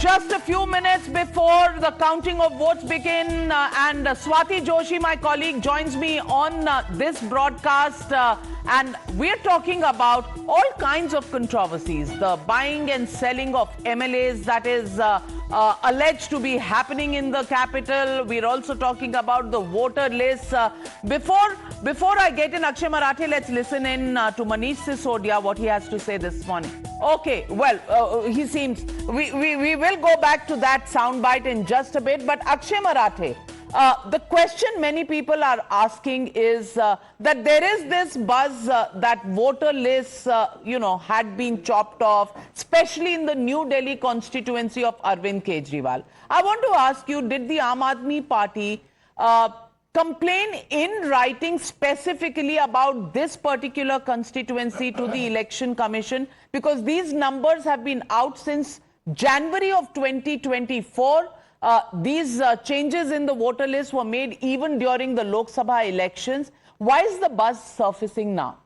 just a few minutes before the counting of votes begin, and Swati Joshi, my colleague, joins me on this broadcast, and we're talking about all kinds of controversies. The buying and selling of MLAs that is alleged to be happening in the capital. We're also talking about the voter list. Before I get in Akshay Marathe, let's listen in to Manish Sisodia, what he has to say this morning. Okay, well, he seems... We will go back to that soundbite in just a bit, but Akshay Marathe, the question many people are asking is that there is this buzz that voter lists, had been chopped off, especially in the New Delhi constituency of Arvind Kejriwal. I want to ask you, did the Aam Aadmi Party complain in writing specifically about this particular constituency to the Election Commission? Because these numbers have been out since January of 2024. These changes in the voter list were made even during the Lok Sabha elections. Why is the buzz surfacing now?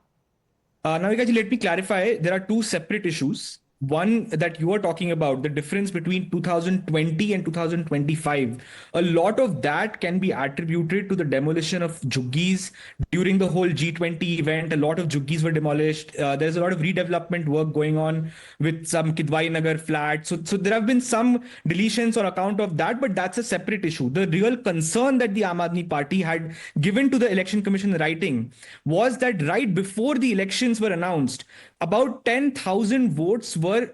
Navika ji, let me clarify. There are two separate issues. One that you are talking about, the difference between 2020 and 2025, a lot of that can be attributed to the demolition of jhuggis during the whole G20 event. A lot of jhuggis were demolished. There's a lot of redevelopment work going on with some Kidwai Nagar flats. So there have been some deletions on account of that, but that's a separate issue. The real concern that the Aam Aadmi Party had given to the Election Commission in writing was that right before the elections were announced, about 10,000 votes were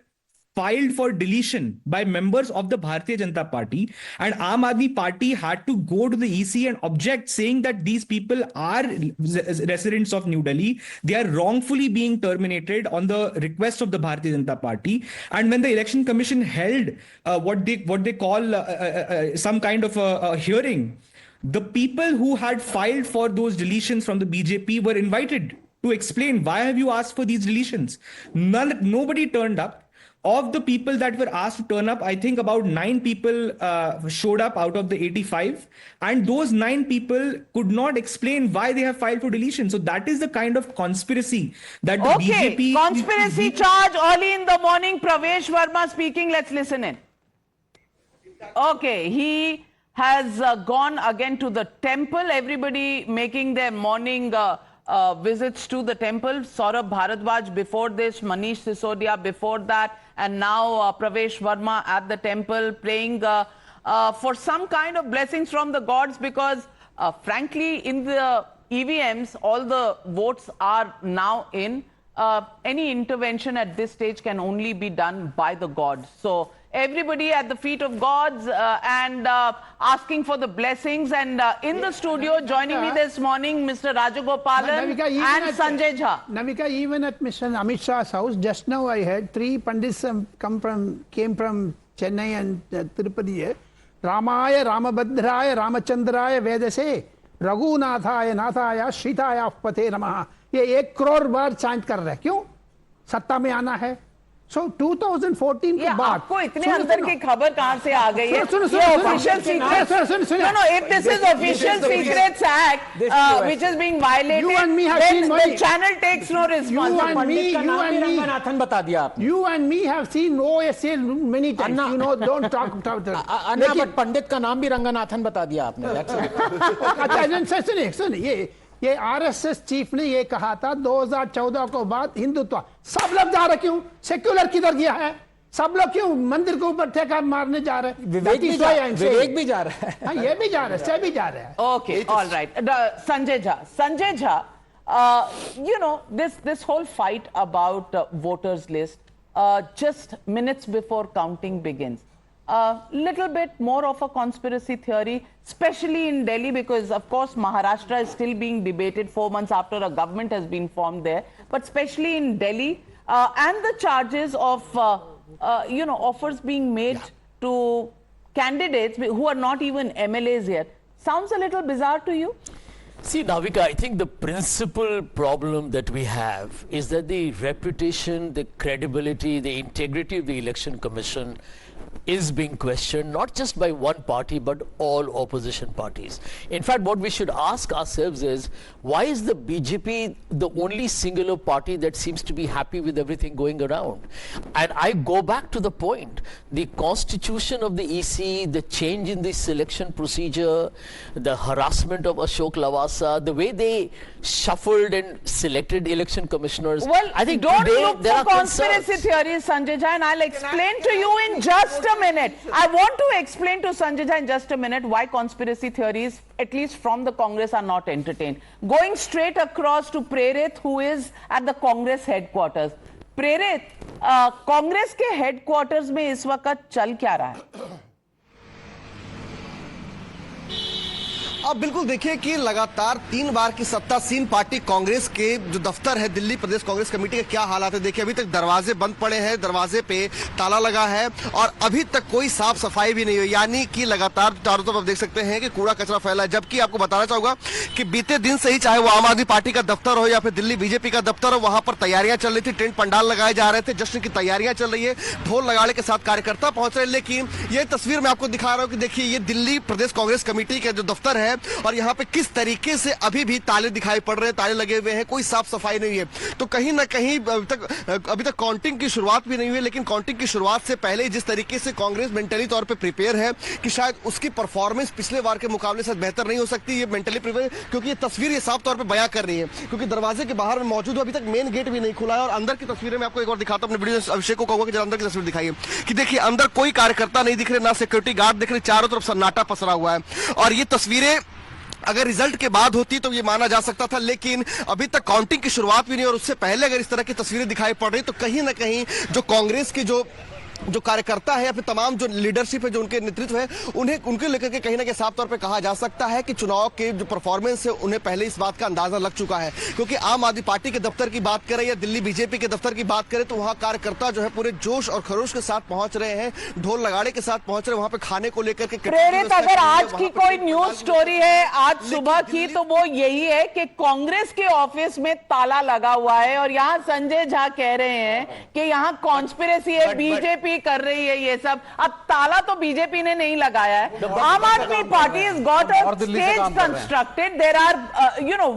filed for deletion by members of the Bharatiya Janata Party, and Aam Aadmi Party had to go to the EC and object, saying that these people are residents of New Delhi. They are wrongfully being terminated on the request of the Bharatiya Janata Party. And when the Election Commission held what they call some kind of a hearing, the people who had filed for those deletions from the BJP were invited to explain, why have you asked for these deletions? Nobody turned up. Of the people that were asked to turn up, I think about 9 people showed up out of the 85. And those 9 people could not explain why they have filed for deletion. So that is the kind of conspiracy that the BJP... Conspiracy charge early in the morning. Pravesh Verma speaking. Let's listen in. Okay, he has gone again to the temple. Everybody making their morning... visits to the temple. Saurabh Bharadwaj before this, Manish Sisodia before that, and now Pravesh Verma at the temple praying for some kind of blessings from the gods, because frankly in the EVMs all the votes are now in. Any intervention at this stage can only be done by the gods. So everybody at the feet of gods and asking for the blessings. And in the studio, joining me this morning, Mr. Rajagopalan and Sanjay Jha. Navika, even at Mr. Amit Shah's house, just now I heard 3 Pandits came from Chennai and Tirupati. Ramaya, Ramabhadraya, Ramachandraya, Vedase, Raghunathaya, Nathaya, Shritaya, Pate Namaha. ये 1 करोड़ बार chant कर रहे हैं, क्यों? सत्ता में आना है. So 2014 के बाद आपको इतने अंदर की खबर कहां से आ गई है? ये official secrets. No, if this is official secrets act which is being violated, you and me have then seen the channel takes no responsibility. You and me have seen OSA many times. You know, don't talk about it. Anna, but पंडित का नाम भी रंगनाथन बता दिया आपने. अच्छा, सुनिए, ये RSS chief ने ये कहा था 2014 को बाद हिंदुत्व. सब लोग जा रहे, क्यों? सेक्युलर किधर गया है? सब लोग क्यों मंदिर के ऊपर ठेका मारने जा रहे हैं? विवेक भी जा रहा है. हाँ, ये भी जा रहे हैं, सब भी जा रहे हैं. Okay, all right. Sanjay Jha, this whole fight about voters list, just minutes before counting begins. Little bit more of a conspiracy theory, especially in Delhi, because of course Maharashtra is still being debated 4 months after a government has been formed there, but especially in Delhi, and the charges of offers being made to candidates who are not even MLAs yet. Sounds a little bizarre to you? See, Navika, I think the principal problem that we have is that the reputation, the credibility, the integrity of the Election Commission is being questioned not just by one party but all opposition parties. In fact, what we should ask ourselves is, why is the BJP the only singular party that seems to be happy with everything going around? And I go back to the point, the constitution of the EC, the change in the selection procedure, the harassment of Ashok Lavasa, the way they shuffled and selected election commissioners. Well, I think don't today look there for are conspiracy concerns. theories, Sanjay Jha, and I'll explain to you in just a minute. I want to explain to Sanjay Jha in just a minute why conspiracy theories, at least from the Congress, are not entertained. Going straight across to Prerit, who is at the Congress headquarters. Prerit, Congress के headquarters में इस वक्त चल क्या रहा है? अब बिल्कुल देखिए कि लगातार 3 बार की सत्तासीन पार्टी कांग्रेस के जो दफ्तर है दिल्ली प्रदेश कांग्रेस कमेटी के क्या हालात है देखिए। अभी तक दरवाजे बंद पड़े हैं, दरवाजे पे ताला लगा है और अभी तक कोई साफ सफाई भी नहीं हुई, यानी कि लगातार चारों तरफ आप देख सकते हैं कि कूड़ा कचरा फैला है। जबकि आपको बताना चाहूंगा कि बीते दिन से ही, चाहे वो आम आदमी पार्टी का दफ्तर हो या फिर दिल्ली बीजेपी का दफ्तर हो, वहां पर तैयारियां चल रही थी, टेंट पंडाल लगाए जा रहे थे, जश्न की तैयारियां चल रही है, ढोल लगाड़े के साथ कार्यकर्ता पहुंच रहे हैं। लेकिन ये तस्वीर मैं आपको दिखा रहा हूं कि देखिए ये दिल्ली प्रदेश कांग्रेस कमेटी का जो दफ्तर है और यहाँ पे किस तरीके से अभी भी ताले दिखाई पड़ रहे हैं, ताले लगे हुए हैं, कोई साफ सफाई नहीं है। तो कहीं ना कहीं अभी तक काउंटिंग की शुरुआत भी नहीं हुई, लेकिन काउंटिंग की शुरुआत से पहले जिस तरीके से कांग्रेस मेंटली तौर पे प्रिपेयर है कि शायद उसकी परफॉर्मेंस पिछले बार के मुकाबले से बेहतर नहीं हो सकती, ये मेंटली प्रिपेयर, क्योंकि ये तस्वीर ये साफ तौर पर बयां कर रही है। क्योंकि दरवाजे के बाहर में मौजूद हो, अभी तक मेन गेट भी नहीं खुला है और अंदर की तस्वीरें मैं आपको एक और दिखाता हूं। अपने वीडियो अभिषेक को कहूंगा कि जरा अंदर की तस्वीर दिखाइए कि देखिए अंदर कोई कार्यकर्ता नहीं दिख रहे, ना सिक्योरिटी गार्ड दिख रहे, चारों तरफ सन्नाटा पसरा हुआ है। और ये तस्वीरें अगर रिजल्ट के बाद होती तो ये माना जा सकता था, लेकिन अभी तक काउंटिंग की शुरुआत भी नहीं और उससे पहले अगर इस तरह की तस्वीरें दिखाई पड़ रही तो कहीं ना कहीं जो कांग्रेस के जो कार्यकर्ता है या फिर तमाम जो लीडरशिप है, जो उनके नेतृत्व है, उनके लेकर के कहीं ना कहीं साफ तौर पे कहा जा सकता है कि चुनाव के जो परफॉर्मेंस है उन्हें पहले इस बात का अंदाजा लग चुका है। क्योंकि आम आदमी पार्टी के दफ्तर की बात करें या दिल्ली बीजेपी के दफ्तर की बात करें तो वहां कार्यकर्ता जो है पूरे जोश और खरोश के साथ पहुंच रहे हैं, ढोल लगाड़े के साथ पहुंच रहे हैं, वहां पे खाने को लेकर के। प्रेरित, अगर आज की कोई न्यूज स्टोरी है आज सुबह की तो वो यही है कि कांग्रेस के ऑफिस में ताला लगा हुआ है और यहां संजय झा कह रहे हैं कि यहां कॉन्स्पिरेसी है, बीजेपी कर रही है ये सब। अब ताला तो बीजेपी ने नहीं लगाया है, आम आदमी party has got a stage constructed, there are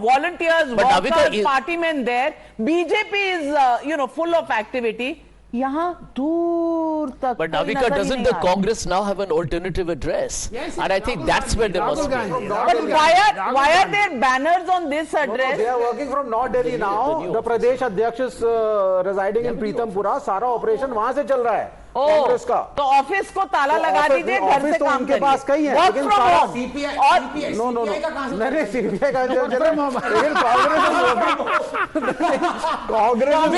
volunteers, workers, party men there, BJP is full of activity. यहाँ दूर तक But Navika, doesn't the Congress now have an alternative address? Yes, and I think that's where there must be. But why are there banners on this address? They are working from North Delhi now. The Pradesh Adhyaksh is residing in Pritampura. सारा operation वहां से चल रहा है कांग्रेस का। तो office को ताला लगा दीजिए, घर से काम उनके पास कहीं है, वर्क लेकिन फ्रॉम सारा होम। नो नो नो नहीं सीपीआई का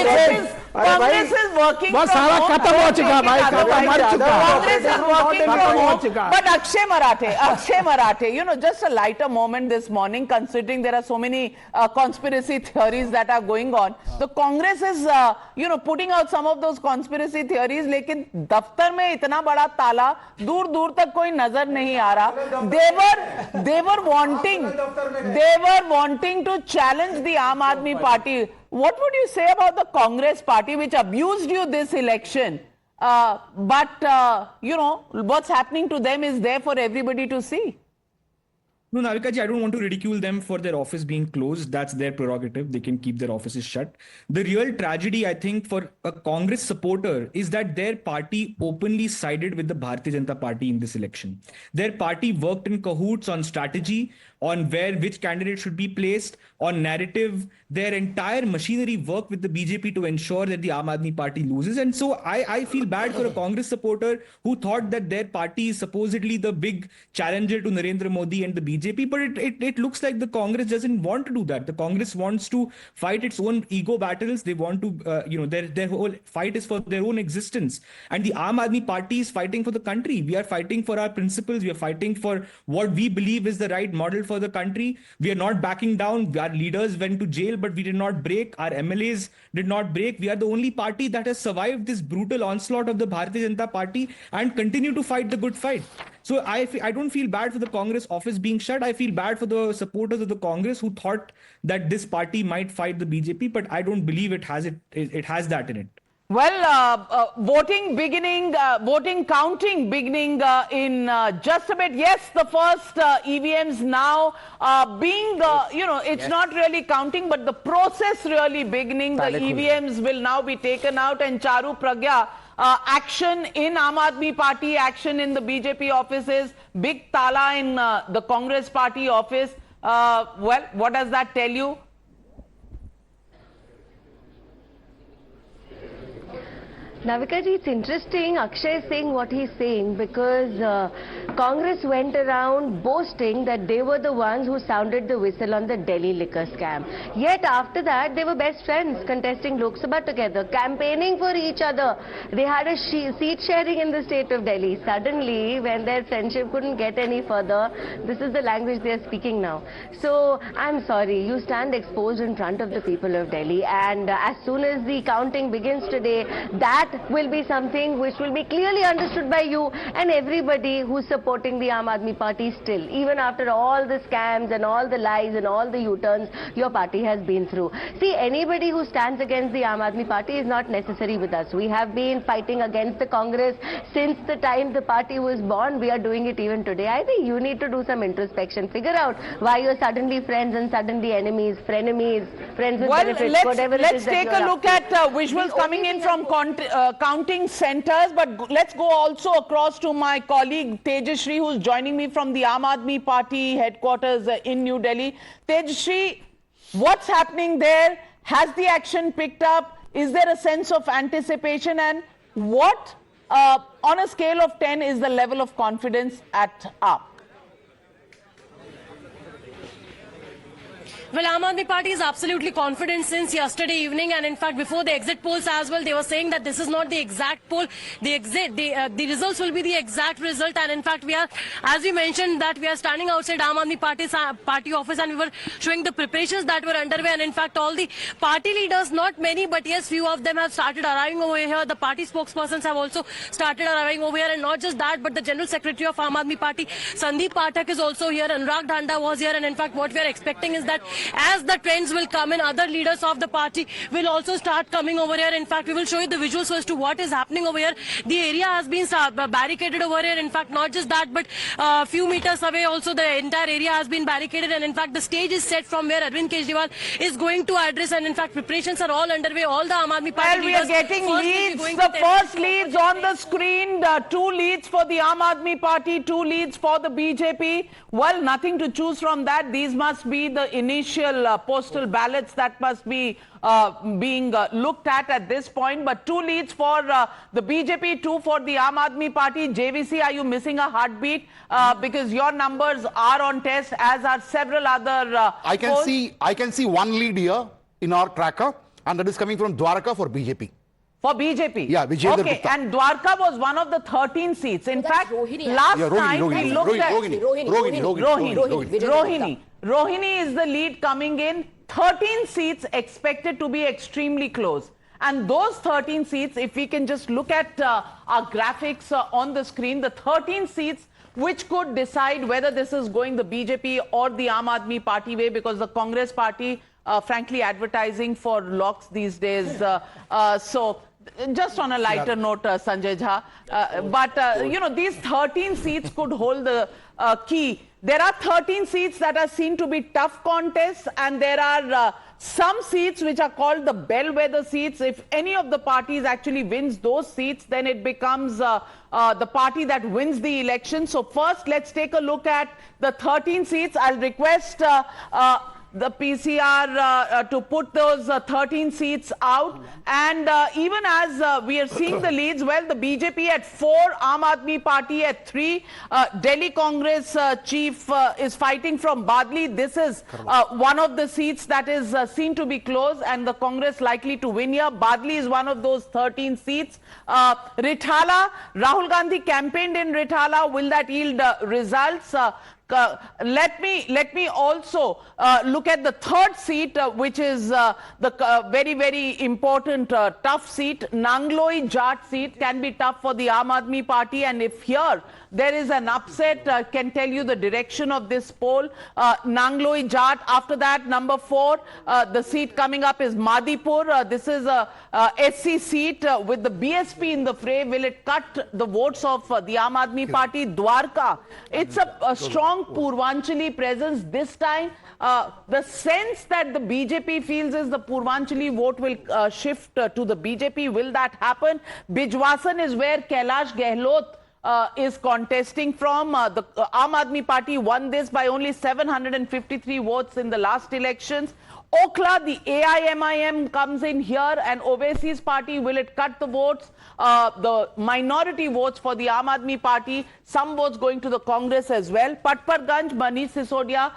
लेकिन कांग्रेस इज वर्किंग, बस सारा खत्म हो चुका भाई, खत्म मर चुका, कांग्रेस इज वर्किंग खत्म फ्रॉम हो होम। चुका। But Akshay Marathe, just a lighter moment this morning, considering there are so many conspiracy theories that are going on. The Congress is, putting out some of those conspiracy theories, लेकिन दफ्तर में इतना बड़ा ताला दूर दूर तक कोई नजर नहीं आ रहा। They were wanting to challenge the Aam Aadmi Party. What would you say about the Congress party which abused you this election? But what's happening to them is there for everybody to see. No, Navika ji, I don't want to ridicule them for their office being closed. That's their prerogative. They can keep their offices shut. The real tragedy, I think, for a Congress supporter is that their party openly sided with the Bharatiya Janata Party in this election. Their party worked in cahoots on strategy, on which candidate should be placed, on narrative. Their entire machinery worked with the BJP to ensure that the Aam Aadmi Party loses. And so I feel bad for a Congress supporter who thought that their party is supposedly the big challenger to Narendra Modi and the BJP. But it looks like the Congress doesn't want to do that. The Congress wants to fight its own ego battles. They want to, their whole fight is for their own existence. And the Aam Aadmi Party is fighting for the country. We are fighting for our principles. We are fighting for what we believe is the right model for the country. We are not backing down. Our leaders went to jail, but we did not break. Our MLAs did not break. We are the only party that has survived this brutal onslaught of the Bharatiya Janata Party and continue to fight the good fight. So I don't feel bad for the Congress office being shut. I feel bad for the supporters of the Congress who thought that this party might fight the BJP, but I don't believe it has that in it. Well, voting counting beginning in just a bit. Yes, the first EVMs now being, it's not really counting, but the process really beginning. The EVMs will now be taken out, and Charu Pragya, action in Aam Aadmi Party, action in the BJP offices, big tala in the Congress Party office. Well, what does that tell you? Navika ji, it's interesting Akshay saying what he's saying, because Congress went around boasting that they were the ones who sounded the whistle on the Delhi liquor scam. Yet after that, they were best friends contesting Lok Sabha together, campaigning for each other. They had a seat sharing in the state of Delhi. Suddenly, when their friendship couldn't get any further, this is the language they are speaking now. So, I'm sorry, you stand exposed in front of the people of Delhi, and as soon as the counting begins today, that will be something which will be clearly understood by you and everybody who's supporting the Aam Aadmi Party still. Even after all the scams and all the lies and all the U-turns your party has been through. See, anybody who stands against the Aam Aadmi Party is not necessary with us. We have been fighting against the Congress since the time the party was born. We are doing it even today. I think you need to do some introspection. Figure out why you're suddenly friends and suddenly enemies, frenemies, friends with benefits, whatever it is. Let's take a look at visuals coming in from counting centers, but let's go also across to my colleague Tejashree, who's joining me from the Aam Aadmi Party headquarters in New Delhi. Tejashree, what's happening there? Has the action picked up? Is there a sense of anticipation? And what, on a scale of 10, is the level of confidence at up? Well, Aam Aadmi Party is absolutely confident since yesterday evening, and in fact before the exit polls as well, they were saying that this is not the exact poll. The results will be the exact result, and in fact we are, as we mentioned, that we are standing outside Aam Aadmi Party office, and we were showing the preparations that were underway, and in fact all the party leaders, not many, but yes, few of them have started arriving over here. The party spokespersons have also started arriving over here, and not just that, but the General Secretary of Aam Aadmi Party, Sandeep Pathak, is also here. Anurag Dhanda was here, and in fact what we are expecting is that as the trends will come in, other leaders of the party will also start coming over here. In fact, we will show you the visuals as to what is happening over here. The area has been barricaded over here. In fact, not just that, but a few meters away also the entire area has been barricaded, and in fact the stage is set from where Arvind Kejriwal is going to address, and in fact preparations are all underway. All the Aam Aadmi Party leaders. Well, we are getting leads. The first leads on the screen, 2 leads for the Aam Aadmi Party, 2 leads for the BJP. Well, nothing to choose from that. These must be the initial postal ballots that must be being looked at this point. But 2 leads for the BJP, 2 for the Aam Aadmi Party. JVC, are you missing a heartbeat? Because your numbers are on test, as are several other I can see 1 lead here in our tracker, and that is coming from Dwarka for BJP. For BJP? Yeah, Vijay Okay, Gupta. and Dwarka was one of the 13 seats. In fact, last time we looked at Rohini is the lead coming in. 13 seats expected to be extremely close. And those 13 seats, if we can just look at our graphics on the screen, the 13 seats which could decide whether this is going the BJP or the Aam Aadmi Party way, because the Congress Party, frankly, advertising for locks these days. So just on a lighter note, Sanjay Jha, these 13 seats could hold the key. There are 13 seats that are seen to be tough contests, and there are some seats which are called the bellwether seats. If any of the parties actually wins those seats, then it becomes the party that wins the election. So first, let's take a look at the 13 seats. I'll request the PCR to put those 13 seats out. And even as we are seeing the leads, well, the BJP at 4, Aam Aadmi Party at 3. Delhi Congress chief is fighting from Badli. This is one of the seats that is seen to be close, and the Congress likely to win here. Badli is one of those 13 seats. Rithala, Rahul Gandhi campaigned in Rithala. Will that yield results? Let me also look at the third seat, which is the very important tough seat. Nangloi Jat seat can be tough for the Aam Aadmi Party, and if here there is an upset, can tell you the direction of this poll. Nangloi Jat. After that, number 4, the seat coming up is Madipur. This is a SC seat with the BSP in the fray. Will it cut the votes of the Aam Aadmi Party? Dwarka. It's a strong Purvanchali presence this time. The sense that the BJP feels is the Purvanchali vote will shift to the BJP. Will that happen? Bijwasan is where Kailash Gehlot is contesting from. The Aam Aadmi Party won this by only 753 votes in the last elections. Okhla, the AIMIM comes in here, and Ovaisis Party, will it cut the votes? The minority votes for the Aam Aadmi Party, some votes going to the Congress as well. Patparganj, Manish Sisodia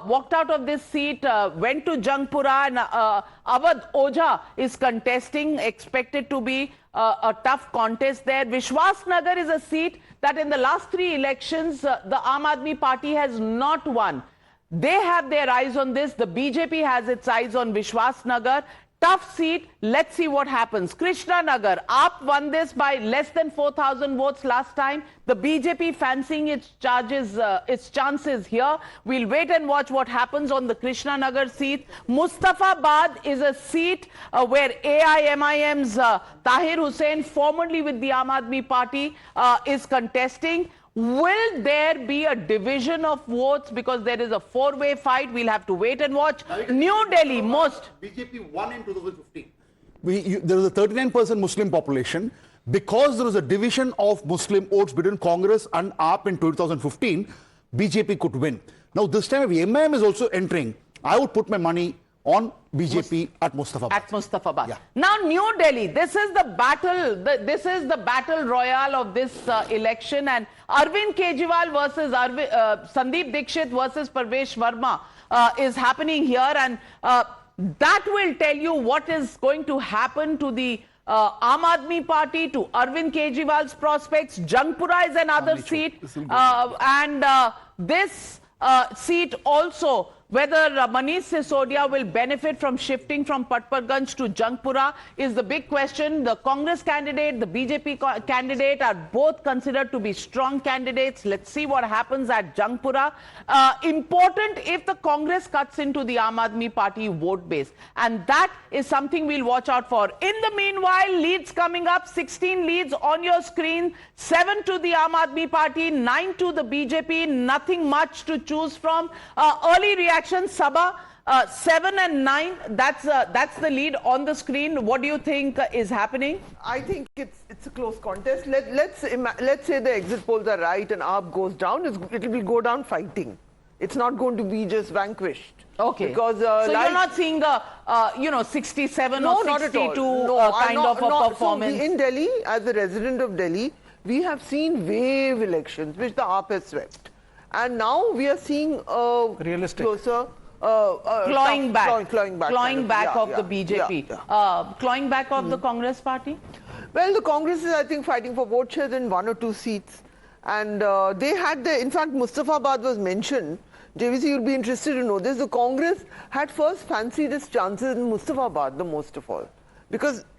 walked out of this seat, went to Jangpura, and Awadh Ojha is contesting, expected to be a tough contest there. Vishwas Nagar is a seat that in the last 3 elections, the Aam Aadmi Party has not won. They have their eyes on this. The BJP has its eyes on Vishwas Nagar. Tough seat. Let's see what happens. Krishna Nagar. AAP won this by less than 4,000 votes last time. The BJP fancying its chances here. We'll wait and watch what happens on the Krishna Nagar seat. Mustafabad is a seat where AIMIM's Tahir Hussain, formerly with the Aam Aadmi Party, is contesting. Will there be a division of votes because there is a 4-way fight? We'll have to wait and watch. New Delhi, most. BJP won in 2015. There was a 39% Muslim population. Because there was a division of Muslim votes between Congress and AAP in 2015, BJP could win. Now this time, if MIM is also entering, I would put my money on BJP at Mustafabad. At Mustafabad. Yeah. Now, New Delhi, this is the battle. This is the battle royale of this election, and Arvind Kejriwal versus Sandeep Dixit versus Parvesh Verma is happening here, and that will tell you what is going to happen to the Aam Aadmi Party, to Arvind Kejriwal's prospects. Jangpura is another seat, and this seat also, whether Manish Sisodia will benefit from shifting from Patparganj to Jangpura is the big question. The Congress candidate, the BJP candidate are both considered to be strong candidates. Let's see what happens at Jangpura. Important if the Congress cuts into the Aam Aadmi Party vote base. And that is something we'll watch out for. In the meanwhile, leads coming up, 16 leads on your screen, 7 to the Aam Aadmi Party, 9 to the BJP, nothing much to choose from. Early reaction, Sabha, 7 and 9, that's the lead on the screen. What do you think is happening? I think it's a close contest. Let's say the exit polls are right and AAP goes down. It will go down fighting. It's not going to be just vanquished. Okay. Because so you're not seeing a 67 no, or 62 kind of a performance. So in Delhi, as a resident of Delhi, we have seen wave elections which the AAP has swept. And now we are seeing Realistic. closer clawing back of the BJP. Clawing back of the Congress party? Well, the Congress is, I think, fighting for vote shares in 1 or 2 seats. And they had in fact, Mustafabad was mentioned. JVC, you'll be interested to know this. The Congress had first fancied its chances in Mustafabad the most of all.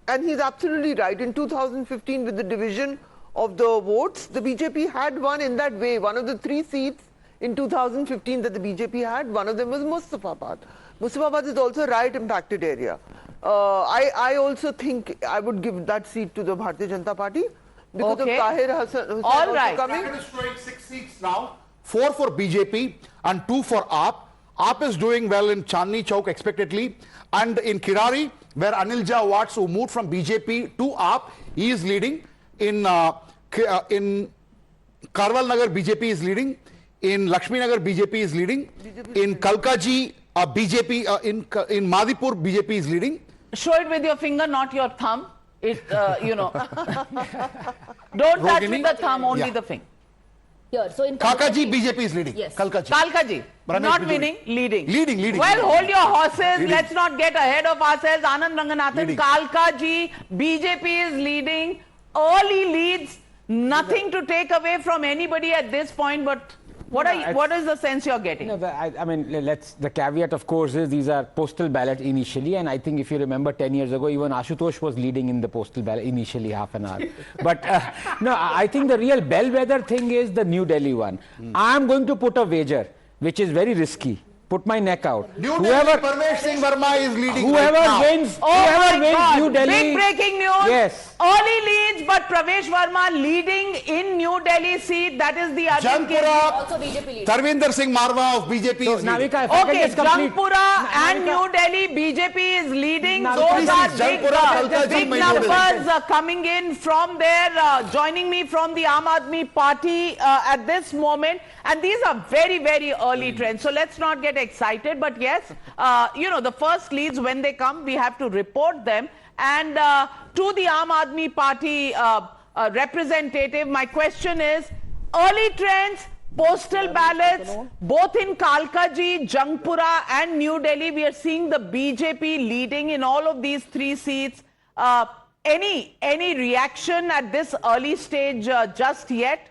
And he's absolutely right. In 2015, with the division of the votes, the BJP had won in that way. One of the 3 seats in 2015 that the BJP had, one of them was Mustafabad. Mustafabad is also a riot impacted area. I also think I would give that seat to the Bharatiya Janata Party because of Tahir Hussain All right. coming. Second is showing 6 seats now, 4 for BJP and 2 for AAP. AAP is doing well in Chandni Chowk expectedly, and in Kirari, where Anil Jha Watts, who moved from BJP to AAP, he is leading. In Karwal Nagar, BJP is leading. In Lakshmi Nagar, BJP is leading. In Kalkaji, BJP, in Madipur, BJP is leading. Show it with your finger, not your thumb. Don't touch with the thumb, only the finger. Here, so in Kalkaji, BJP is leading. Yes. Kalkaji, not winning, leading. Leading. Well, hold your horses. Let's not get ahead of ourselves. Anand Ranganathan, Kalkaji, BJP is leading. Early leads, nothing to take away from anybody at this point, but What is the sense you're getting? No, I mean, the caveat, of course, is these are postal ballots initially, and I think if you remember 10 years ago, even Ashutosh was leading in the postal ballot initially, half an hour. But no, I think the real bellwether thing is the New Delhi one. I'm going to put a wager, which is very risky. Put my neck out. Whoever Parmesh Singh Verma is leading whoever right now. wins, Oh whoever my wins God. New Delhi. Big breaking news. Yes. Early leads, but Pravesh Verma leading in New Delhi seat. That is the Jangpura, Tarvinder Singh Marwa of BJP So, is leading. Navika, if I can Okay, just complete. Jangpura and Navika- New Delhi, BJP is leading. Navika, Those are please, big, Jangpura, Kalka, big Jammu, numbers coming in from there. Joining me from the Aam Aadmi Party at this moment. And these are very, very early trends. So let's not get excited. But yes, the first leads, when they come, we have to report them. And to the Aam Aadmi Party representative, my question is, early trends, postal ballots, both in Kalkaji, Jangpura and New Delhi, we are seeing the BJP leading in all of these three seats. Any reaction at this early stage just yet?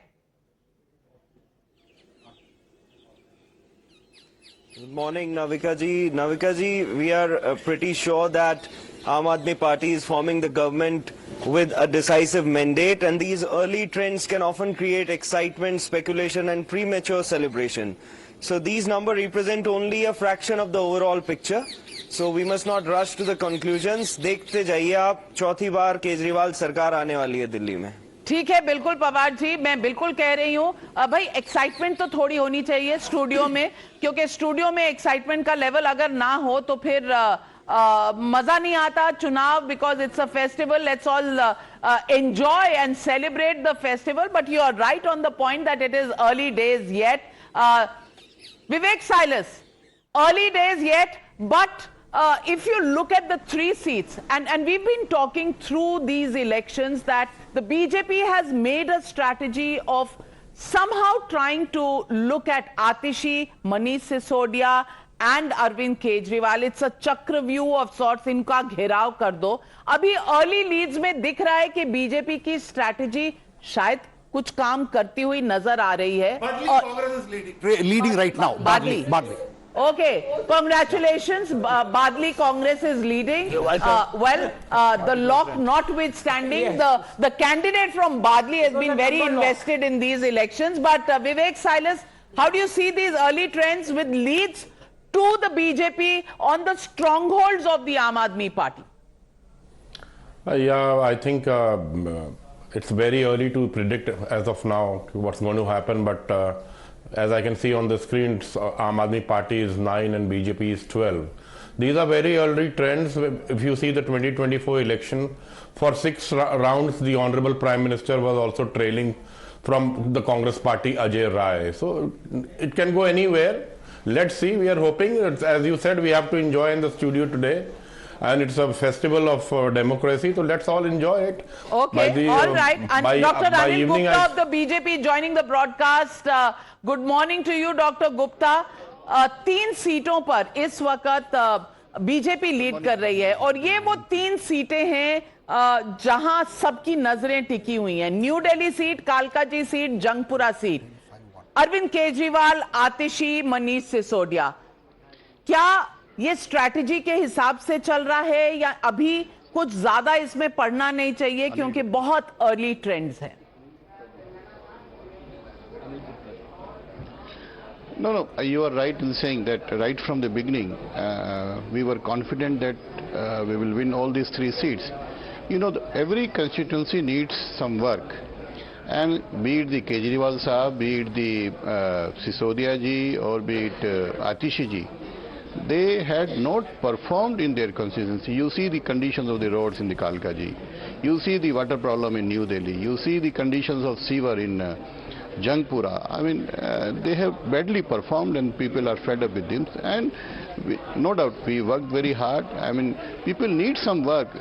Good morning, Navika ji. Navika ji, we are pretty sure that Aam Aadmi Party is forming the government with a decisive mandate, and these early trends can often create excitement, speculation and premature celebration. So these numbers represent only a fraction of the overall picture. So we must not rush to the conclusions. देखते जाइए आप, चौथी बार केजरीवाल सरकार आने वाली है दिल्ली में. ठीक है, बिल्कुल पवार जी, मैं बिल्कुल कह रही हूँ भाई एक्साइटमेंट तो थोड़ी होनी चाहिए स्टूडियो में, क्योंकि स्टूडियो में एक्साइटमेंट का लेवल अगर ना हो तो फिर मजा नहीं आता चुनाव, because it's a festival. Let's all enjoy and celebrate the festival. But you are right on the point that it is early days yet. Vivek Silas, early days yet, but if you look at the three seats, and we've been talking through these elections that the BJP has made a strategy of somehow trying to look at Atishi, Manish Sisodia and Arvind Kejriwal. It's a chakra view of sorts. इनका घेराव कर दो. अभी early leads में दिख रहा है कि BJP की strategy शायद कुछ काम करती हुई नजर आ रही है. Congress is leading right now. Badly. Okay, congratulations. Badly Congress is leading. The lock notwithstanding, the candidate from Badly has been very invested in these elections. But Vivek Silas, how do you see these early trends with leads to the BJP on the strongholds of the Aam Aadmi Party? Yeah, I think it's very early to predict as of now what's going to happen, but as I can see on the screen, Aam Aadmi Party is 9 and BJP is 12. These are very early trends. If you see the 2024 election, for 6 rounds, the Honorable Prime Minister was also trailing from the Congress Party, Ajay Rai. So it can go anywhere. Let's see. We are hoping, as you said, we have to enjoy in the studio today. And it's a festival of democracy, so let's all enjoy it. Okay, all right. And Dr. Anil Gupta of the BJP joining the broadcast. Good morning to you, Dr. Gupta. 3 सीटों पर इस वक्त BJP lead कर रही है, और ये वो 3 सीटें हैं जहां सबकी नजरें टिकी हुई हैं. New Delhi seat, Kalkaji seat, Jangpura seat. Arvind Kejriwal, Atishi, Manish Sisodia. क्या ये स्ट्रैटेजी के हिसाब से चल रहा है, या अभी कुछ ज्यादा इसमें पढ़ना नहीं चाहिए क्योंकि बहुत अर्ली ट्रेंड्स हैं? No, you are right in saying that right from the beginning, we were confident that we will win all these 3 seats. You know, every constituency needs some work. And be it the Kejriwal Sahab, be it the Sisodia ji, or be it Atishi ji, they had not performed in their constituency. You see the conditions of the roads in the Kalkaji. You see the water problem in New Delhi. You see the conditions of sewer in Jangpura. I mean, they have badly performed and people are fed up with them. And no doubt, we worked very hard. I mean, people need some work.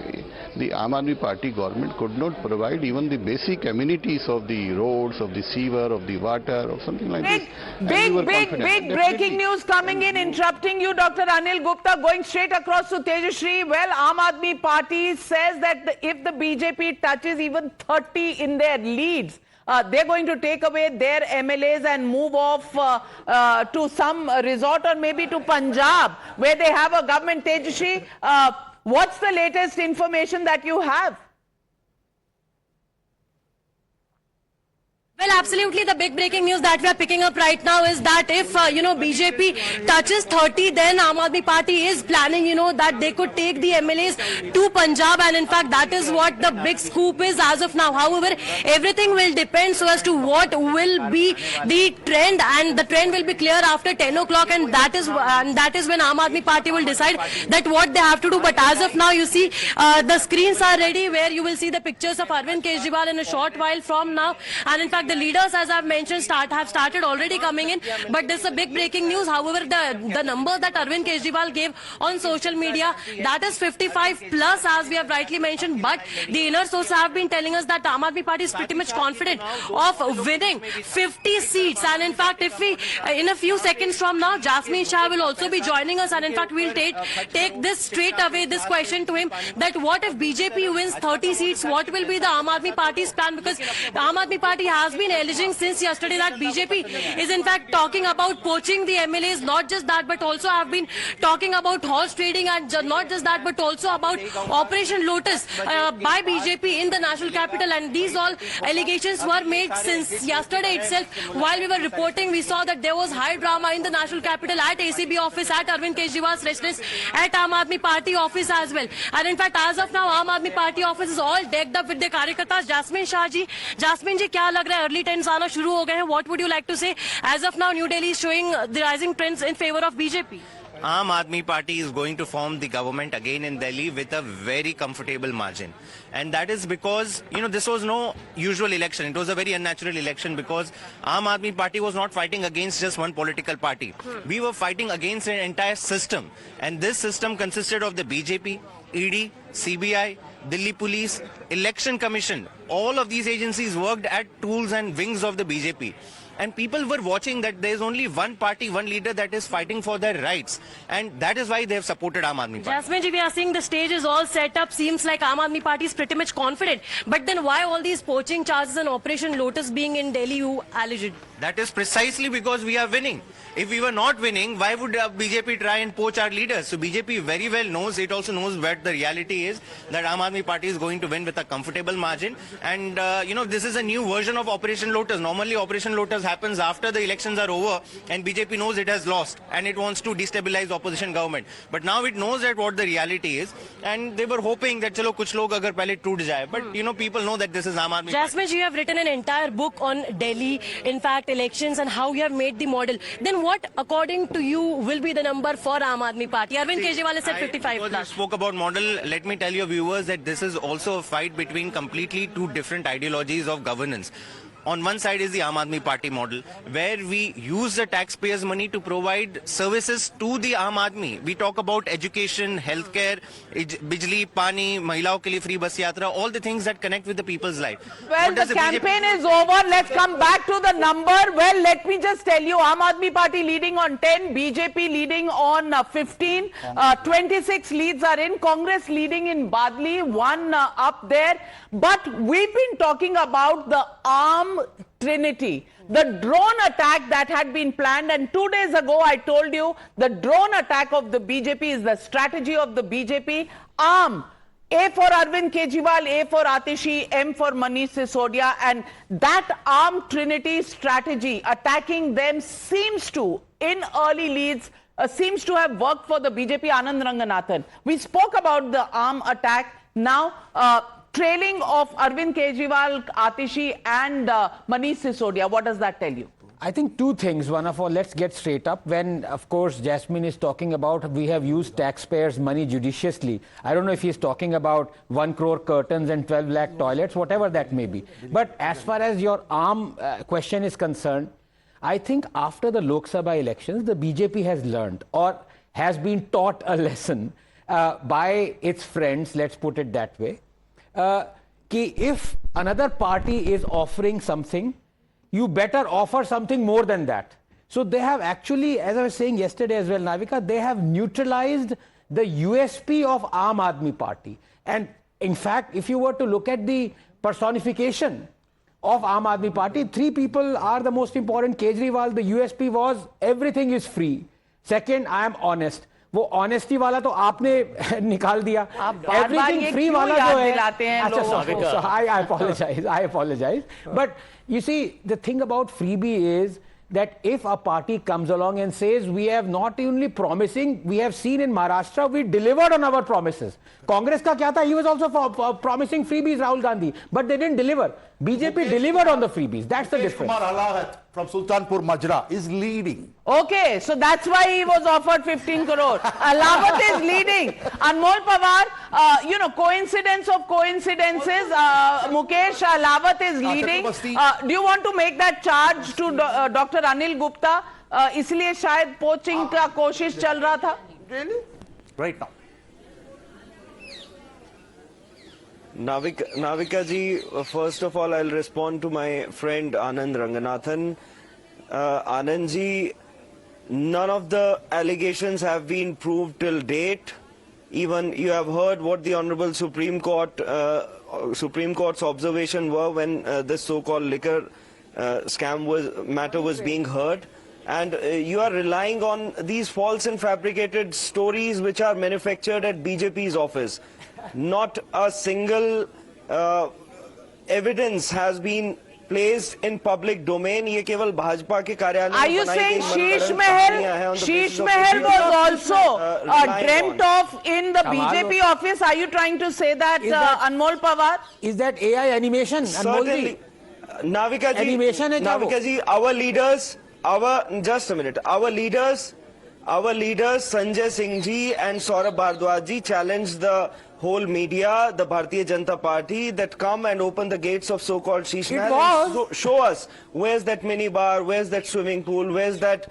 The Aam Aadmi Party government could not provide even the basic amenities of the roads, of the sewer, of the water, or something like this. Big breaking news coming in, interrupting you, Dr. Anil Gupta, going straight across to Tejashri. Well, Aam Aadmi Party says that if the BJP touches even 30 in their leads, they're going to take away their MLAs and move off to some resort or maybe to Punjab where they have a government. Tejaswi, what's the latest information that you have? Well, absolutely. The big breaking news that we are picking up right now is that if, BJP touches 30, then Aam Aadmi Party is planning, that they could take the MLAs to Punjab. And in fact, that is what the big scoop is as of now. However, everything will depend so as to what will be the trend. And the trend will be clear after 10 o'clock. And that is when Aam Aadmi Party will decide that what they have to do. But as of now, you see, the screens are ready where you will see the pictures of Arvind Kejriwal in a short while from now. And in fact, the leaders, as I've mentioned, have started already coming in. But there's a big breaking news. However, the number that Arvind Kejriwal gave on social media, that is 55 plus, as we have rightly mentioned. But the inner sources have been telling us that Aam Aadmi Party is pretty much confident of winning 50 seats. And in fact, if we, in a few seconds from now, Jasmine Shah will also be joining us. And in fact, we'll take this straight away, this question to him, that what if BJP wins 30 seats? What will be the Aam Aadmi Party's plan? Because the Aam Aadmi Party has been alleging since yesterday that BJP is in fact talking about poaching the MLAs. Not just that, but also have been talking about horse trading, and not just that, but also about Operation Lotus by BJP in the national capital. And these all allegations were made since yesterday itself. While we were reporting, we saw that there was high drama in the national capital, at ACB office, at Arvind Kejriwal's residence, at Aam Aadmi Party office as well. And in fact, as of now, Aam Aadmi Party office is all decked up with their karyakartas. Jasmine Shah ji, Jasmine ji, क्या लग रहा है? Early trends आना शुरू हो गए हैं. What would you like to say? As of now, New Delhi is showing the rising trends in favor of BJP. Aam Aadmi Party is going to form the government again in Delhi with a very comfortable margin. And that is because, this was no usual election. It was a very unnatural election because Aam Aadmi Party was not fighting against just one political party. We were fighting against an entire system. And this system consisted of the BJP, ED, CBI, Delhi Police, Election Commission. All of these agencies worked at tools and wings of the BJP. And people were watching that there is only one party, one leader that is fighting for their rights. And that is why they have supported Aam Aadmi Party. Jasmine ji, we are seeing the stage is all set up. Seems like Aam Aadmi Party is pretty much confident. But then why all these poaching charges and Operation Lotus being in Delhi, you alleged? That is precisely because we are winning. If we were not winning, why would BJP try and poach our leaders? So BJP very well knows, it also knows what the reality is, that Aam Aadmi Party is going to win with a comfortable margin. And, this is a new version of Operation Lotus. Normally, Operation Lotus happens after the elections are over and BJP knows it has lost and it wants to destabilize opposition government. But now it knows that what the reality is, and they were hoping that, chalo, kuch log agar pehle toot jaye. But, people know that this is Aam Aadmi Party. Jasmine, you have written an entire book on Delhi, in fact, elections and how you have made the model. Then what, according to you, will be the number for Aam Aadmi Party? Arvind Kejriwal has said 55 plus. plus. You spoke about model. Let me tell your viewers that this is also a fight between completely two different ideologies of governance. On one side is the Aam Aadmi Party model, where we use the taxpayers' money to provide services to the Aam Aadmi. We talk about education, healthcare, bijli, pani, mahilaon ke liye free bus yatra, all the things that connect with the people's life. Well, the campaign is over. Let's come back to the number. Well, let me just tell you, Aam Aadmi Party leading on 10, BJP leading on 15, 26 leads are in, Congress leading in Badli, one up there. But we've been talking about the Arm Trinity, the drone attack that had been planned, and 2 days ago I told you the drone attack of the BJP is the strategy of the BJP. Arm, A for Arvind Kejriwal, A for Atishi, M for Manish Sisodia, and that Arm Trinity strategy, attacking them, seems to, in early leads, seems to have worked for the BJP. Anand Ranganathan, we spoke about the Arm attack. Now, trailing of Arvind Kejriwal, Atishi and Manish Sisodia. What does that tell you? I think two things. One of all, let's get straight up. When, of course, Jasmine is talking about we have used taxpayers' money judiciously. I don't know if he's talking about 1 crore curtains and 12 lakh toilets, whatever that may be. But as far as your Arm question is concerned, I think after the Lok Sabha elections, the BJP has learned or has been taught a lesson by its friends, let's put it that way. If another party is offering something, you better offer something more than that. So they have actually, as I was saying yesterday as well, Navika, they have neutralized the USP of Aam Aadmi Party. And in fact, if you were to look at the personification of Aam Aadmi Party. 3 people are the most important. Kejriwal, the USP was everything is free. Second, I am honest. वो honesty वाला तो आपने निकाल दिया. Everything free वाला जो है. अच्छा, I apologize. But you see, the thing about freebie is that if a party comes along and says we have not only promising, we have seen in Maharashtra we delivered on our promises. Congress ka kya tha? He was also promising freebies, Rahul Gandhi, but they didn't deliver. BJP delivered on the freebies. That's the difference. Kumar Alahat from Sultanpur Majra is leading. Okay, so that's why he was offered 15 crore. Alawat is leading. Anmol Pawar, coincidence of coincidences, Mukesh Alawat is leading. Do you want to make that charge to Dr. Anil Gupta? इसलिए शायद poaching का कोशिश चल रहा था. Really? Right now. Navika ji, first of all, I'll respond to my friend Anand Ranganathan. Anand ji, none of the allegations have been proved till date. Even you have heard what the Honorable Supreme Court's observation were when this so-called liquor scam matter was being heard. And you are relying on these false and fabricated stories which are manufactured at BJP's office. Not a single evidence has been placed in public domain. ये केवल भाजपा के कार्यालय में Are you saying Sheesh Mahal was also dreamt of in the BJP office? Are you trying to say that, Anmol Pawar? Is that AI animation? Certainly. Navika ji, Animation hai kya wo? Navika ji, just a minute. Our leaders Sanjay Singh ji and Saurabh Bhardwaj ji challenged the whole media, the Bharatiya Janata Party, that come and open the gates of so-called Sheesh Mahal. Show us where's that mini bar, where's that swimming pool, where's that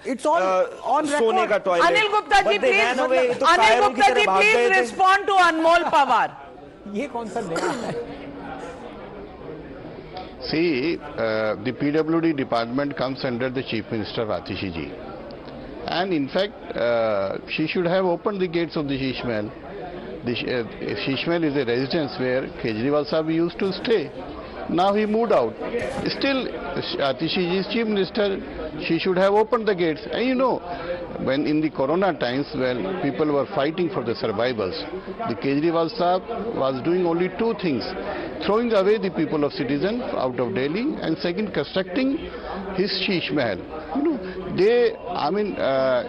on Sone ka toilet. Anil Gupta ji, please respond to Anmol Pawar. ये कौन सा नया है? See, the PWD department comes under the Chief Minister Atishi ji. And in fact, she should have opened the gates of the Sheesh Mahal. The Sheesh Mahal is a residence where Kejriwal Sahib used to stay. Now he moved out. Still, Atishi ji is Chief Minister. She should have opened the gates. And when in the Corona times, when people were fighting for the survivals, the Kejriwal Sahib was doing only 2 things: throwing away the people of citizens out of Delhi, and second, constructing his Sheesh Mahal.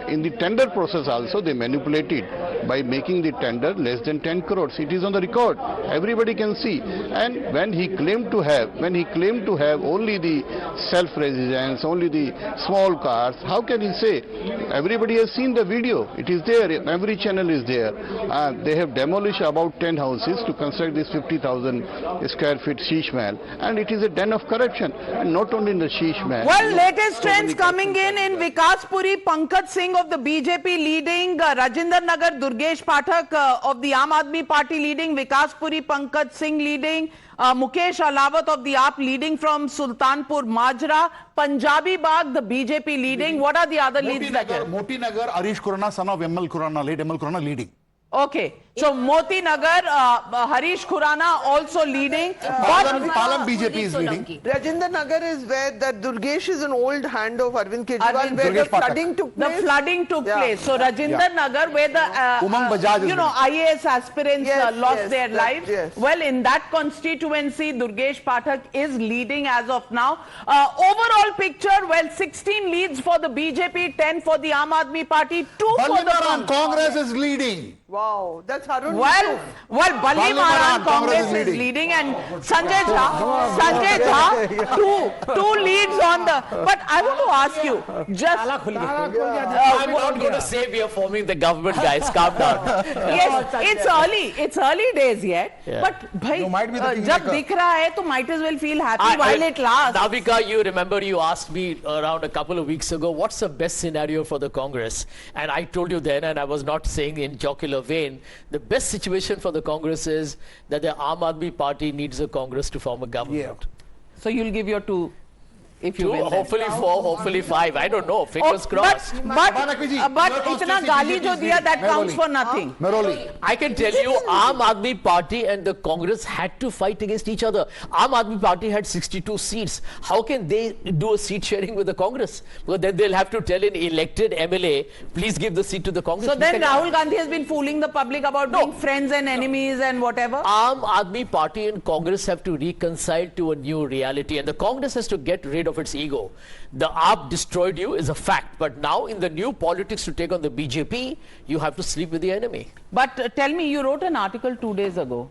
In the tender process also, they manipulated by making the tender less than 10 crores. It is on the record. Everybody can see. And when he claimed to have only the self-residence, only the small cars, how can he say? Everybody has seen the video. It is there. Every channel is there. They have demolished about 10 houses to construct this 50,000 square feet Sheesh Mahal. And it is a den of corruption. And not only in the Sheesh Mahal. Well, latest trends coming in Vikaspuri, Pankaj Singh of the BJP leading, Rajinder Nagar, Durgesh Pathak of the Aam Aadmi Party leading, Vikaspuri, Pankaj Singh leading, Mukesh Alawat of the AAP leading from Sultanpur Majra, Punjabi Bagh, the BJP leading. What are the other leads? Moti Nagar, Harish Khurana, son of ML Khurana, late ML Khurana, leading. Okay, so Moti Nagar, Harish Khurana also leading. Palam BJP is leading. Rajinder Nagar is where that Durgesh is an old hand of Arvind Kejriwal, where the flooding took place. The flooding took place. So Rajinder Nagar, where the IAS aspirants lost their lives. Yes. Well, in that constituency, Durgesh Pathak is leading as of now. Overall picture, well, 16 leads for the BJP, 10 for the Aam Aadmi Party, 2 for the Congress is leading. Wow, that's Harun. Well, Balli Congress is leading, and Sanjay Jha, two leads on the. But I want to ask you, just I'm not going to say we are forming the government, guys. Calm down. Yes, it's early days yet. Yeah. But bhai, jab dikh raha hai, to might as well feel happy while it lasts. Navika, you remember you asked me around a couple of weeks ago, what's the best scenario for the Congress? And I told you then, and I was not saying in jocular vein, the best situation for the Congress is that the Aam Aadmi Party needs a Congress to form a government. So you'll give your 2. if you Two, win. them. hopefully 4, hopefully 5. I don't know. Fingers crossed. But itna gali jo diya, that counts for nothing. Meroli. I can tell you, Aam Aadmi Party and the Congress had to fight against each other. Aam Aadmi Party had 62 seats. How can they do a seat sharing with the Congress? Because then they'll have to tell an elected MLA, please give the seat to the Congress. So then Rahul Gandhi has been fooling the public about being friends and enemies and whatever. Aam Aadmi Party and Congress have to reconcile to a new reality, and the Congress has to get rid of its ego. The AAP destroyed you is a fact, but now in the new politics to take on the BJP, you have to sleep with the enemy. But tell me, you wrote an article 2 days ago.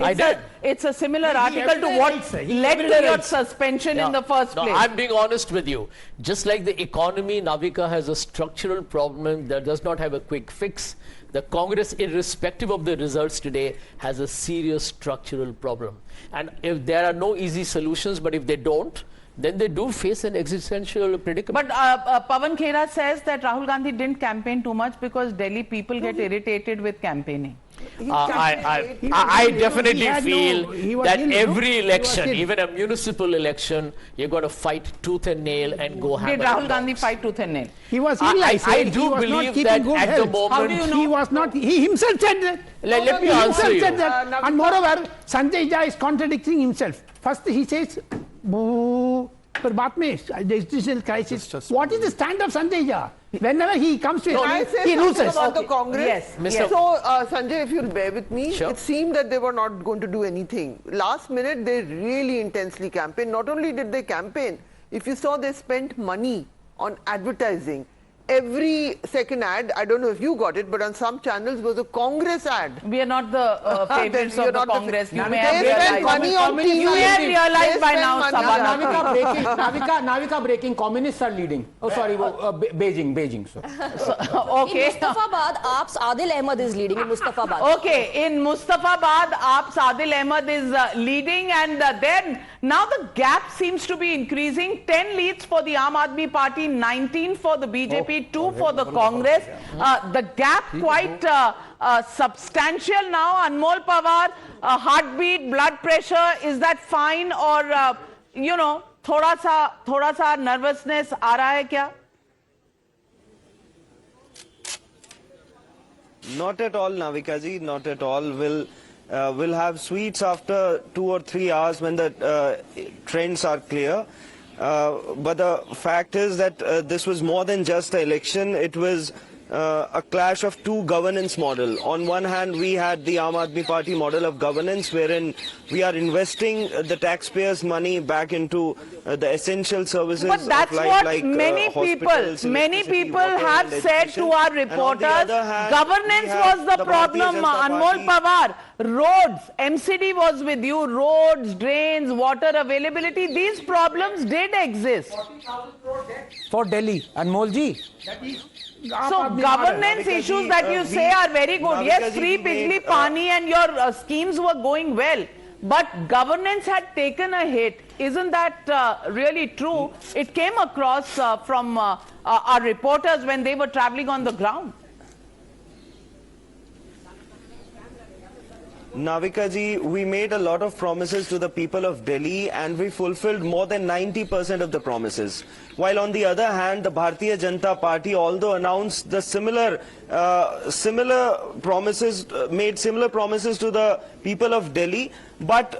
I did. It's a similar article to what led to your suspension in the first place. I'm being honest with you. Just like the economy, Navika has a structural problem that does not have a quick fix. The Congress, irrespective of the results today, has a serious structural problem. And if there are no easy solutions, but if they don't, then they do face an existential predicament. But Pawan Khera says that Rahul Gandhi didn't campaign too much because Delhi people get irritated with campaigning. I definitely feel that every election, even a municipal election, you've got to fight tooth and nail and go hammer. Did Rahul Gandhi fight tooth and nail? He was I do believe that at the moment. How do you know? He was not, he himself said that. Let me answer you. And moreover, Sanjay Jha is contradicting himself. First he says, boo, but baat mein, the existential crisis. What is the stand of Sanjay Jha? Whenever he comes to he loses. About the Congress. Yes. So, Sanjay, if you'll bear with me, Sure. it seemed that they were not going to do anything. Last minute, they really intensely campaigned. Not only did they campaign, if you saw, they spent money on advertising. Every second ad, I don't know if you got it, but on some channels was a Congress ad. We are not the favorites of the Congress. You may have They spent realized. money on TV. You may have realized They by spent now, money Sabha. Navika breaking. Communists are leading. Oh, sorry, Beijing. So. Okay. Mustafabad, AAP's Adil Ahmed is leading in Mustafabad. Okay, in Mustafabad, AAP's Adil Ahmed is leading, and then now the gap seems to be increasing. 10 leads for the Aam Aadmi Party, 19 for the BJP, 2 for the Congress. The gap quite substantial now. Anmol Pawar, heartbeat, blood pressure, is that fine, or you know, thoda sa nervousness aa raha hai kya? Not at all, Navika ji, not at all. We'll have sweets after 2 or 3 hours when the trends are clear. But the fact is that this was more than just an election. It was a clash of two governance models. On one hand, we had the Aam Aadmi Party model of governance, wherein we are investing the taxpayers' money back into the essential services. But that's of life, what like many people have said to our reporters. Governance was the problem, Anmol Pawar. Roads, MCD was with you. Roads, drains, water availability. These problems did exist. For Delhi, Anmol ji. So governance issues that you say are very good. Yes, free bijli, pani and your schemes were going well. But governance had taken a hit. Isn't that really true? It came across from our reporters when they were traveling on the ground. Navika ji, we made a lot of promises to the people of Delhi and we fulfilled more than 90% of the promises. While on the other hand, the Bharatiya Janata Party, although announced the similar promises, made similar promises to the people of Delhi, but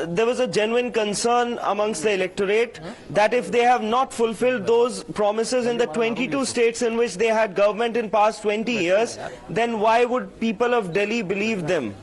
there was a genuine concern amongst the electorate that if they have not fulfilled those promises in the 22 states in which they had government in past 20 years, then why would people of Delhi believe them?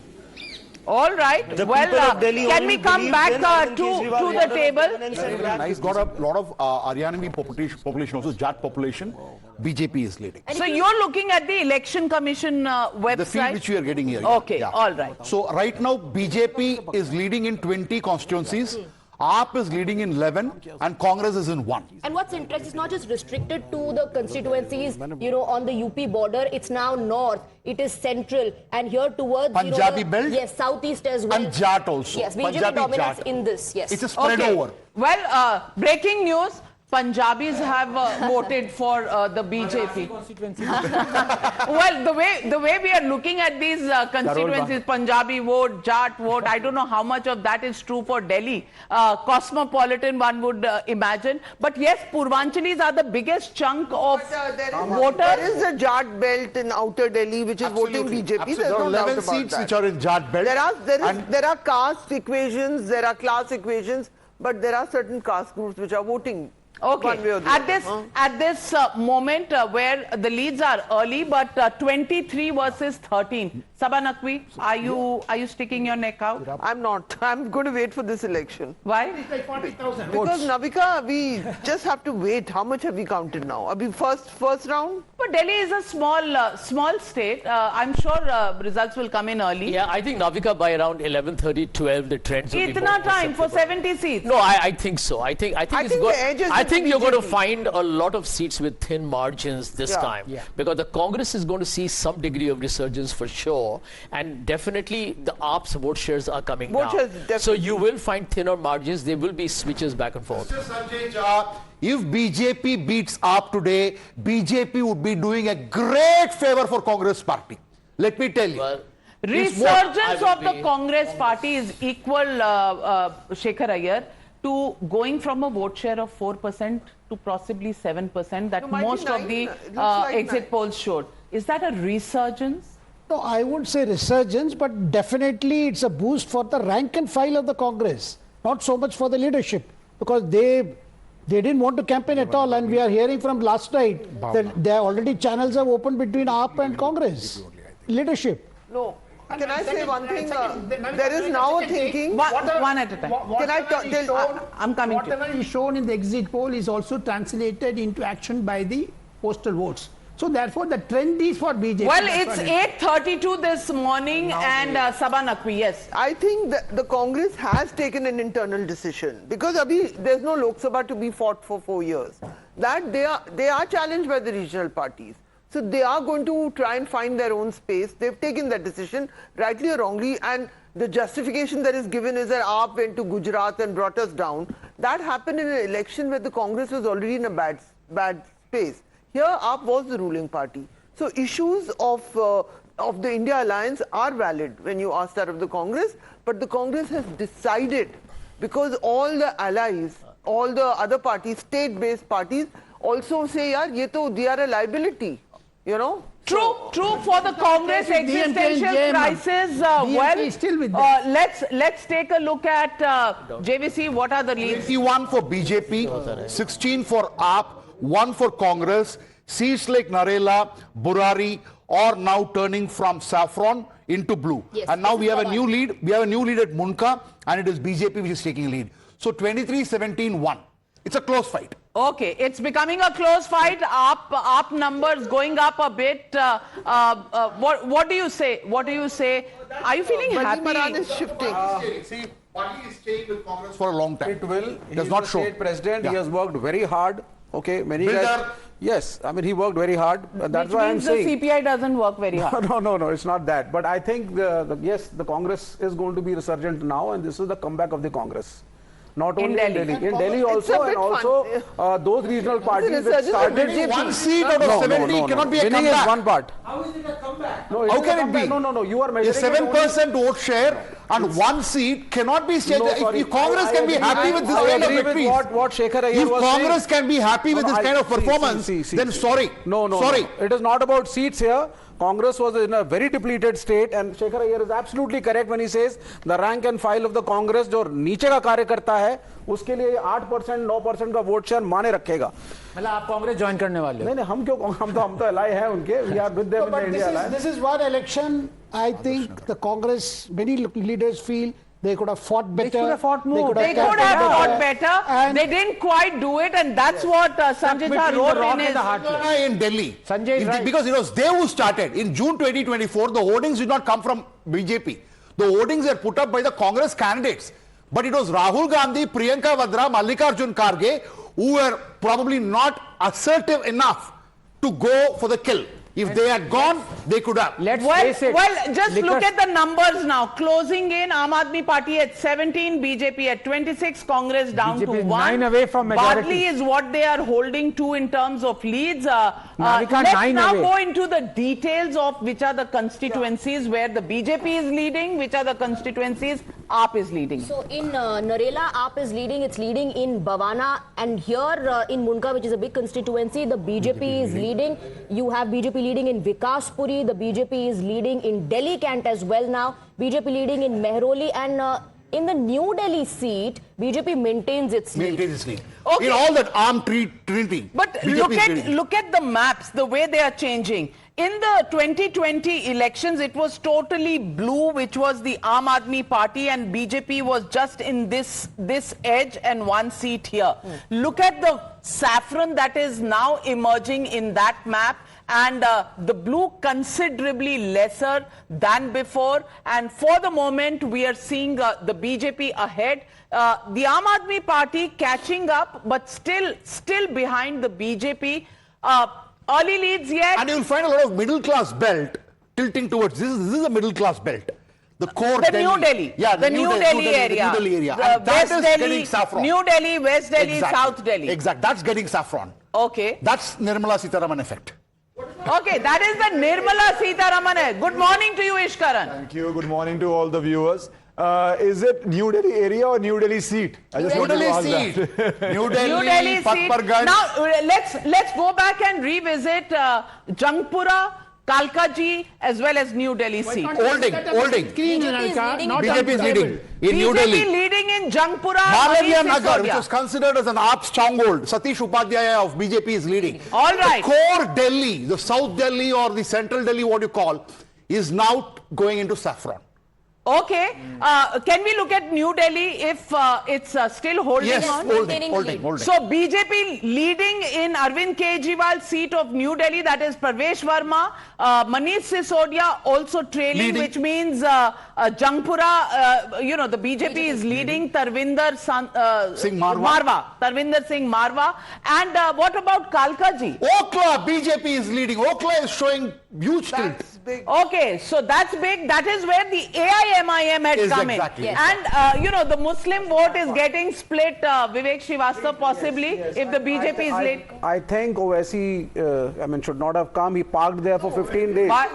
All right. Well, can we come back to the table? He's got a lot of Aryanvi population, also Jat population. BJP is leading. So you're looking at the Election Commission website? The feed which we are getting here. Okay, all right. So right now BJP is leading in 20 constituencies. AAP is leading in 11 and Congress is in 1. And what's interesting, it's not just restricted to the constituencies, you know, on the UP border. It's now north, it is central, and here towards Punjabi belt. Yes, southeast as well. And Jat also. Yes, BJP Punjabi dominates Jat. in this. Yes, it's a spread over. Well, breaking news. Punjabis have voted for the BJP. Well, the way we are looking at these constituencies, Punjabi vote, Jat vote, I don't know how much of that is true for Delhi. Cosmopolitan, one would imagine. But yes, Purvanchalis are the biggest chunk of voters. There is a Jat belt in outer Delhi which is voting BJP. There's no doubt 11 about seats that. which are in Jat belt. There are caste equations, there are class equations, but there are certain caste groups which are voting. Okay. One way or the At this moment where the leads are early, but 23 versus 13. Sabah Naqvi, are you sticking your neck out? I'm not. I'm going to wait for this election. Why? It's like 40,000 Because Navika, we just have to wait. How much have we counted now? First round? But Delhi is a small state. I'm sure results will come in early. Yeah, I think Navika by around 11:30, 12, the trends will be Itna more time for perceptible. 70 seats. No, I think so. I think it's think good. the edge is I with think you're going to BJP. find a lot of seats with thin margins this time because the Congress is going to see some degree of resurgence for sure, and definitely the AAP's vote shares are coming Vote shares, down. So you will find thinner margins. There will be switches back and forth. Mr. Sanjay Jha, if BJP beats AAP today, BJP would be doing a great favor for Congress party. Let me tell you. Well, Resurgence of the Congress party is equal, Shekhar Iyer, to going from a vote share of 4% to possibly 7% that might be most of 9. the It looks like exit 9. polls showed. Is that a resurgence? No, I wouldn't say resurgence, but definitely it's a boost for the rank and file of the Congress, not so much for the leadership, because they didn't want to campaign at all, and we are hearing from last night that there already channels have opened between AAP and Congress leadership. No. Can I say one thing? There is now a thinking. One at a time. Can I tell? I'm coming to Whatever is shown in the exit poll is also translated into action by the postal votes. So therefore, the trend is for BJP. Well, it's 8:32 this morning, and Sabah Naqvi, yes. I think that the Congress has taken an internal decision because there's no Lok Sabha to be fought for 4 years. That they are challenged by the regional parties. So they are going to try and find their own space. They've taken that decision, rightly or wrongly, and the justification that is given is that AAP went to Gujarat and brought us down. That happened in an election where the Congress was already in a bad space. Here, AAP was the ruling party. So issues of the India alliance are valid when you ask that of the Congress, but the Congress has decided, because all the allies, all the other parties, state-based parties, also say, yaar, they are a liability, you know. True for the Congress existential crisis. Let's take a look at JVC. What are the leads? 21 for BJP, 16 for AAP, 1 for Congress. Seats like Narela, Burari are now turning from saffron into blue. Yes, and now this we is have a the new one. lead. We have a new lead at Munka, and it is BJP which is taking lead. So 23-17-1. It's a close fight. Okay, it's becoming a close fight. Up numbers going up a bit. What do you say? What do you say? Are you feeling happy? Maran is shifting. See, party is staying with Congress for a long time. It will. Does He's not the show. state president. Yeah. He has worked very hard. Okay, many Builder. guys. Yes, I mean he worked very hard. That's Which why I'm means saying. the CPI doesn't work very hard. No, it's not that. But I think yes, the Congress is going to be resurgent now, and this is the comeback of the Congress. Not only in Delhi, in Delhi It's a also, bit and also those regional parties that resurgence of started. BJP. One seat out of 70 cannot be a Winning comeback. is one part. How is it a comeback? No, How can it be? No. You are A measuring 7% vote share and one seat cannot be changed. No, sorry. If Congress I can be agree. happy with this I kind of agree with victories, what Shekhar Iyer if was Congress saying. can be happy with this kind of performance, then sorry. No. Sorry. It is not about seats here. Congress was in a very depleted state, and Shekhar Iyer is absolutely correct when he says the rank and file of the Congress जो नीचे का कार्य करता है उसके लिए 8% 9% का vote share माने रखेगा. मतलब आप कांग्रेस ज्वाइन करने वाले हो? नहीं हम क्यों हम तो अलाय हैं उनके. We are with them in the India alliance. This is one election. I think the Congress, many leaders feel they could have fought better. They could have fought more. They could campaigned have fought better. They didn't quite do it, and that's what Sanjay Jha wrote in his. In Delhi. Sanjay is right. Because it was they who started. In June 2024, the votings did not come from BJP. The votings were put up by the Congress candidates. But it was Rahul Gandhi, Priyanka Vadra, Mallikarjun Kharge who were probably not assertive enough to go for the kill. If they had gone, they could have. Let's Well, face it. well, just look liquor- at the numbers now. Closing in, Aam Aadmi Party at 17, BJP at 26, Congress down BJP to is 1. 9 away from majority. Badly is what they are holding to in terms of leads. Navika, Let's 9 now away. go into the details of which are the constituencies where the BJP is leading, which are the constituencies AAP is leading. So in Narela, AAP is leading. It's leading in Bhavana, and here in Munka, which is a big constituency, the BJP is leading. You have BJP leading in Vikaspuri. The BJP is leading in Delhi Cant as well now. BJP leading in Mehroli, and in the New Delhi seat, BJP maintains its lead. Maintains its lead. Okay. In all that armed trinity. But BJP is look at the maps, the way they are changing. In the 2020 elections, it was totally blue, which was the Aam Aadmi Party, and BJP was just in this edge and one seat here. Look at the saffron that is now emerging in that map, and the blue considerably lesser than before. And for the moment, we are seeing the BJP ahead. The Aam Aadmi Party catching up, but still behind the BJP. Early leads yet. And you'll find a lot of middle class belt tilting towards this. This is a middle class belt. The core The New Delhi. Yeah, the New Delhi area. The New Delhi area. The And that West is Delhi, getting saffron. New Delhi, West Delhi, Exactly. South Delhi. Exactly. That's getting saffron. Okay. That's Nirmala Sitharaman effect. Okay, that is the Nirmala Sitharaman. Good morning to you, Ishkaran. Thank you. Good morning to all the viewers. Is it New Delhi area or New Delhi seat? I just New wanted to Delhi ask seat. that. New New Delhi Delhi, seat. Patparganj. Now let's go back and revisit Jangpura, Kalkaji, as well as New Delhi seat. Holding. Screen, BJP is Nalka, leading. not BJP is on leading table. in New Delhi. BJP leading in Jangpura. Malavya Manish Nagar, which Sisodia. was considered as an AAP stronghold, Satish Upadhyaya of BJP is leading. All right. The core Delhi, the South Delhi or the Central Delhi, what you call, is now going into saffron. Okay. Can we look at New Delhi if it's still holding Yes, on? holding. So BJP leading in Arvind Kejriwal's seat of New Delhi, that is Pravesh Verma. Manish Sisodia also trailing, Leading. which means Jangpura, the BJP is leading Tarvinder Singh Marwa. Tarvinder Singh Marwa. And what about Kalkaji? Okla, BJP is leading. Okla is showing huge tilt. Okay, so that's big. That is where the AIMIM had Is come exactly. in. And, the Muslim vote is getting split, Vivek Srivastava, possibly, if the BJP is late. I think Owaisi, should not have come. He parked there for 15 days. Why?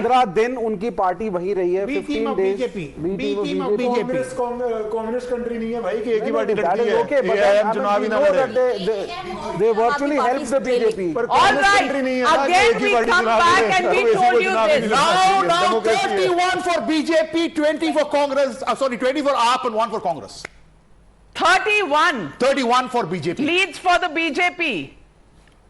15 दिन उनकी party वहीं रही है. B team 15 of days. BJP. B B team team of of BJP. BJP. Communist country नहीं है भाई कि एक ही पार्टी That लड़ती is है. okay, but AIM चुनाव ही ना लड़े. they virtually helped the BJP. पर All कांग्रेस right, कंट्री नहीं है ना कि again एक ही we पार्टी come चुनाव back लड़े. and we अब इसी told को you चुनाव this. नहीं लड़ना Now चाहिए. Democracy है. 31 for BJP, 20 for Congress. 20 for AAP and 1 for Congress. 31 31 for BJP. leads for the BJP.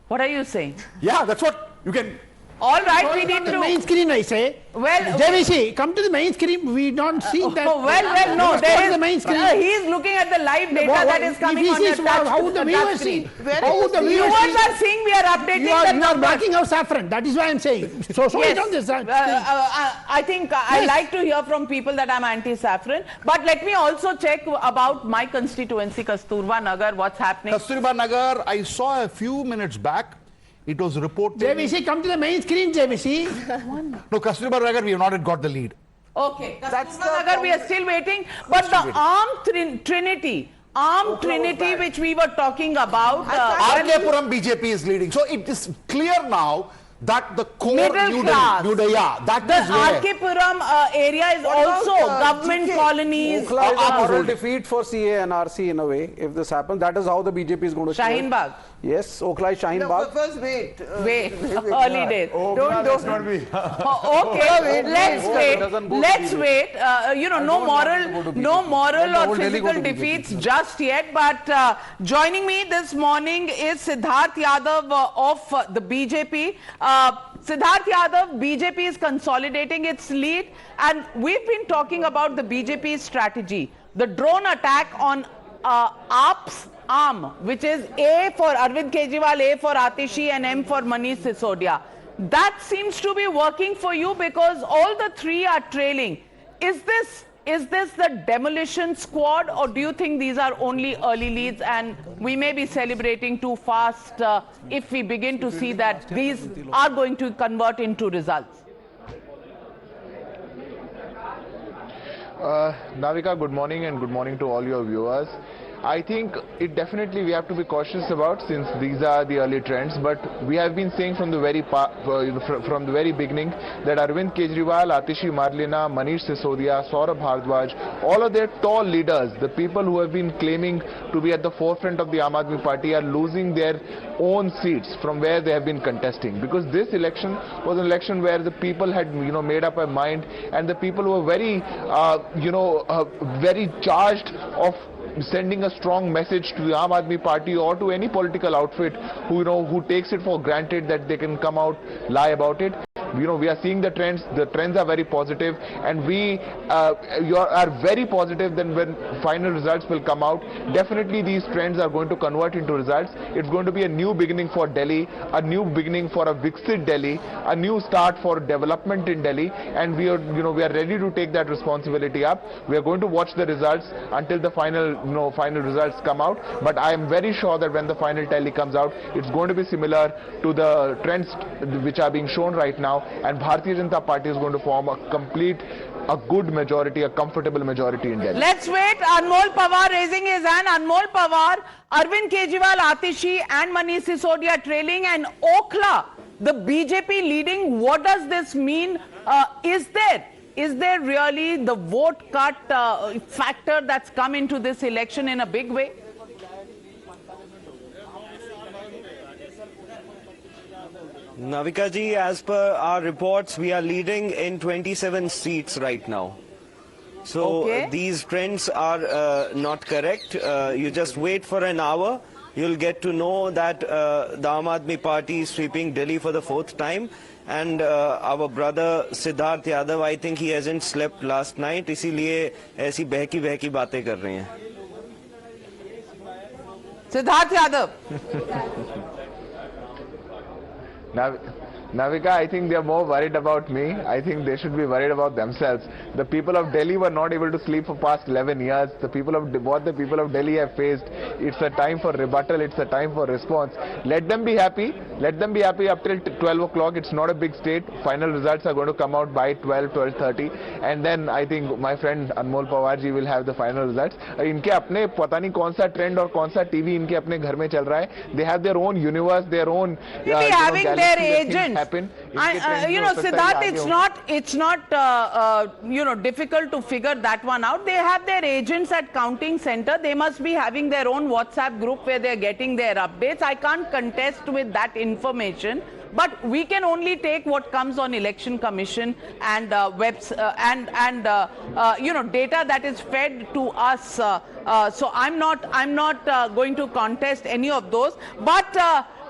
What are you saying? Yeah, that's what you can. All right, we need The to... main screen, I say. Well, JVC, come to the main screen. We don't see that. well, no, there What is... the main screen. he is looking at the live data that is coming on your touch, How would the viewers see? How would the Viewers viewers see? are seeing we are updating You are the numbers. backing out saffron. That is why I'm saying. So Yes. it on this. I think I like to hear from people that I'm anti-saffron. But let me also check about my constituency, Kasturba Nagar, what's happening. Kasturba Nagar, I saw a few minutes back. It was reported. JVC, come to the main screen, JVC. No, Kasturba Nagar, we have not yet got the lead. Okay, Kasturba Nagar, we are still waiting. But the armed trinity, which we were talking about. RK Puram BJP is leading. So it is clear now that the core Middle New class. Delhi, that The is where. RK Puram area is also government colonies. Okhla is a moral defeat for CA and RC in a way. If this happens, that is how the BJP is going to show it. Shaheen Bagh. Yes, Okhla is Shaheen Bagh. First wait. Wait, early days. Let's not be. Okay, let's wait. No moral or physical defeats just yet. But joining me this morning is Siddharth Yadav of the BJP. Siddharth Yadav, BJP is consolidating its lead, and we've been talking about the BJP strategy. The drone attack on AAP's arm, which is A for Arvind Kejriwal, A for Atishi, and M for Manish Sisodia. That seems to be working for you because all the three are trailing. Is this is this the demolition squad, or do you think these are only early leads and we may be celebrating too fast if we begin to see that these are going to convert into results? Navika, good morning, and good morning to all your viewers. I think it definitely we have to be cautious about, since these are the early trends, but we have been saying from the very beginning that Arvind Kejriwal, Atishi Marlena, Manish Sisodia, Saurabh Bhardwaj, all of their tall leaders, the people who have been claiming to be at the forefront of the Aam Aadmi Party, are losing their own seats from where they have been contesting, because this election was an election where the people had made up a mind, and the people were very very charged of sending a strong message to the Aam Aadmi Party or to any political outfit who takes it for granted that they can come out, lie about it. We are seeing the trends are very positive, and we are very positive that when final results will come out, definitely these trends are going to convert into results. It's going to be a new beginning for Delhi, a new beginning for a Viksit Delhi, a new start for development in Delhi, and we are ready to take that responsibility up. We are going to watch the results until the final results come out, but I am very sure that when the final tally comes out, it's going to be similar to the trends which are being shown right now, and Bharatiya Janata Party is going to form a good majority, a comfortable majority in Delhi. Let's wait. Anmol Pawar raising his hand. Anmol Pawar, Arvind Kejriwal, Atishi and Manish Sisodia trailing, and Okhla, the BJP leading. What does this mean? Is there really the vote cut factor that's come into this election in a big way? Navika ji, as per our reports, we are leading in 27 seats right now. So these trends are not correct. You just wait for an hour. You'll get to know that the Aam Aadmi Party is sweeping Delhi for the 4th time. And our brother Siddharth Yadav, I think he hasn't slept last night. इसीलिए ऐसी बहकी बातें कर रहे हैं. Siddharth Yadav. Navika, I think they are more worried about me. I think they should be worried about themselves. The people of Delhi were not able to sleep for past 11 years. What the people of Delhi have faced, it's a time for rebuttal, it's a time for response. Let them be happy. Let them be happy up till 12 o'clock. It's not a big state. Final results are going to come out by 12:30. And then I think my friend Anmol Pawar ji will have the final results. इनके अपने पता नहीं कौन सा trend और कौन सा TV इनके अपने घर में चल रहा है. They have their own universe, their own having their agents. Siddharth, it's not difficult to figure that one out. They have their agents at counting center. They must be having their own WhatsApp group where they're getting their updates. I can't contest with that information, but we can only take what comes on Election Commission and data that is fed to us. So I'm not going to contest any of those. But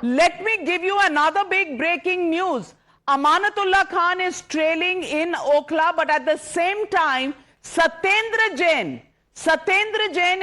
let me give you another big breaking news. Amanatullah Khan is trailing in Okhla, but at the same time, Satyendra Jain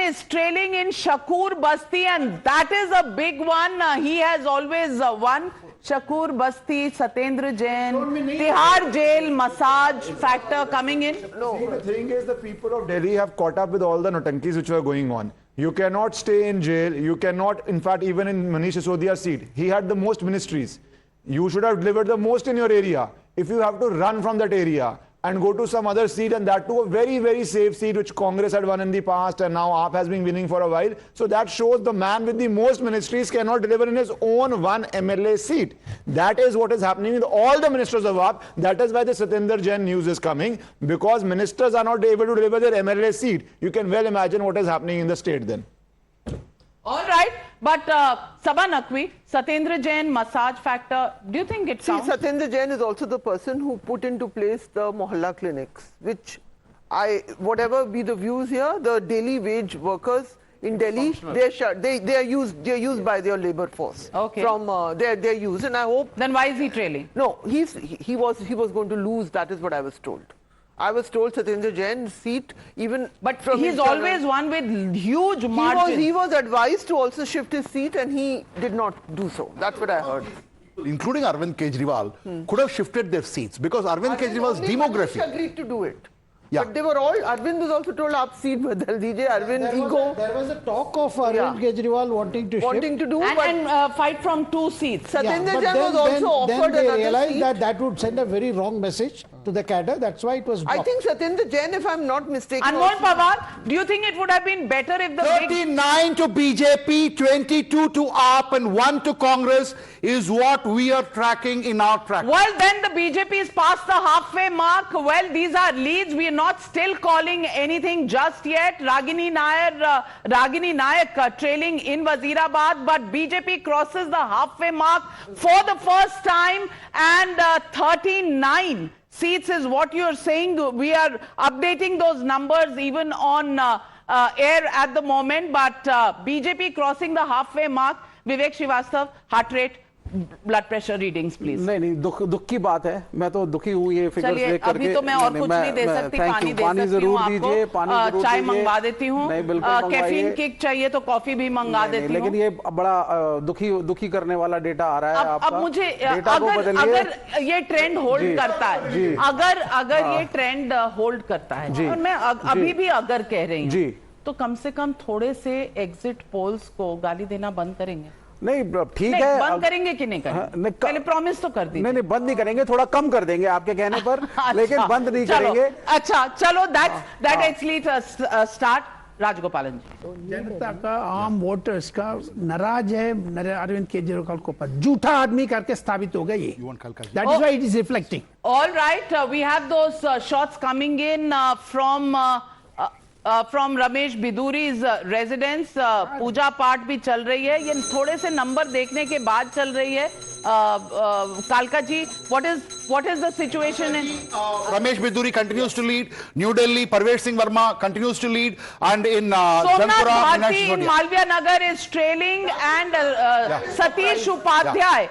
is trailing in Shakur Basti, and that is a big one. He has always won. Shakur Basti, Satyendra Jain, Tihar jail, massage factor coming in. No, the thing is the people of Delhi have caught up with all the notankis which were going on. You cannot stay in jail. You cannot, in fact, even in Manish Sisodia's seat, he had the most ministries. You should have delivered the most in your area. If you have to run from that area and go to some other seat, and that to a very, very safe seat which Congress had won in the past and now AAP has been winning for a while. So that shows the man with the most ministries cannot deliver in his own one MLA seat. That is what is happening with all the ministers of AAP. That is why the Satyendra Jain news is coming, because ministers are not able to deliver their MLA seat. You can well imagine what is happening in the state then. All right, but Sabha Naqvi, Satyendra Jain, massage factor, do you think it's Satyendra Jain is also the person who put into place the Mohalla clinics, which whatever be the views here, the daily wage workers in Delhi, they are used by their labor force. Okay. From their use, and I hope. Then why is he trailing? No, he was going to lose. That is what I was told. I was told Satyendra Jain's seat, even... But he's always won with huge margins. He was advised to also shift his seat, and he did not do so. That's what I heard. Including Arvind Kejriwal, could have shifted their seats, because Arvind Kejriwal's demography... agreed to do it. Yeah. But they were all, Arvind was also told, aap seat badal dijiye, Arvind ego. There was a talk of Arvind Kejriwal wanting to do and fight from 2 seats. Satyendra but Jain was also offered they another realized seat. that would send a very wrong message to the cadre. That's why it was blocked. I think Satyendra Jain, if I'm not mistaken. Anmol Pawar, do you think it would have been better if the 39 to BJP, 22 to AAP and 1 to Congress is what we are tracking in our track. Well, then the BJP is past the halfway mark. Well, these are leads. We are not still calling anything just yet. Ragini Nayak trailing in Wazirabad, but BJP crosses the halfway mark for the first time, and 39 seats is what you're saying. We are updating those numbers even on air at the moment, but BJP crossing the halfway mark. Vivek Srivastava, heart rate, blood pressure readings please. नहीं दुख की बात है, मैं तो दुखी हूँ ये फिगर्स देख करके। अभी तो मैं और कुछ नहीं दे सकती, पानी दे सकती हूँ आपको, चाय मंगवा देती हूँ, कैफीन किक चाहिए तो कॉफी भी मंगा देती हूँ। लेकिन ये बड़ा दुखी करने वाला डेटा आ रहा है आपका। अब मुझे अगर ये ट्रेंड होल्ड करता है, अगर ये ट्रेंड होल्ड करता है, और मैं अभी भी अगर कह रही हूँ, तो कम से कम थोड़े से एग्जिट पोल्स को गाली देना बंद करेंगे। नहीं ठीक है, बंद करेंगे कि नहीं करेंगे? पहले प्रॉमिस तो कर दीजिए। नहीं बंद नहीं करेंगे, थोड़ा कम कर देंगे आपके कहने पर, लेकिन बंद नहीं करेंगे। अच्छा चलो, दैट एक्चुअली स्टार्ट। राजगोपालन जी, जनता का आम वोटर्स का नाराज है अरविंद केजरीवाल को पर झूठा आदमी करके स्थापित हो गया ये। That is why it is reflecting. All right, we have those shots coming in from Ramesh Bidhuri's residence. पूजा पाठ भी चल रही है, ये थोड़े से नंबर देखने के बाद चल रही है। कालका जी, what is the situation in Ramesh Biduri continues to lead, New Delhi Parvesh Singh Verma continues to lead, and in Somnath Bharti in Malviya Nagar is trailing, and Satish Upadhyay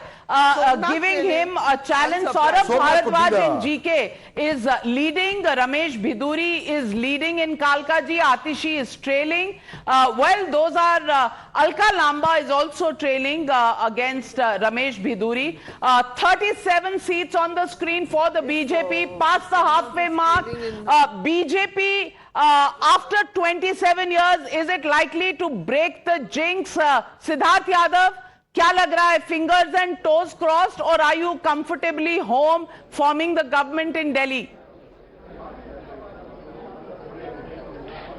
giving him a challenge. Saurabh Bharadwaj in GK is leading. Ramesh Biduri is leading in Kalkaji. Atishi is trailing. Well, those are Alka Lamba is also trailing against Ramesh Biduri. 37 seats on the screen for the BJP, past the halfway mark. BJP after 27 years, is it likely to break the jinx? Siddharth Yadav, क्या लग रहा है? Fingers and toes crossed, or are you comfortably home forming the government in Delhi?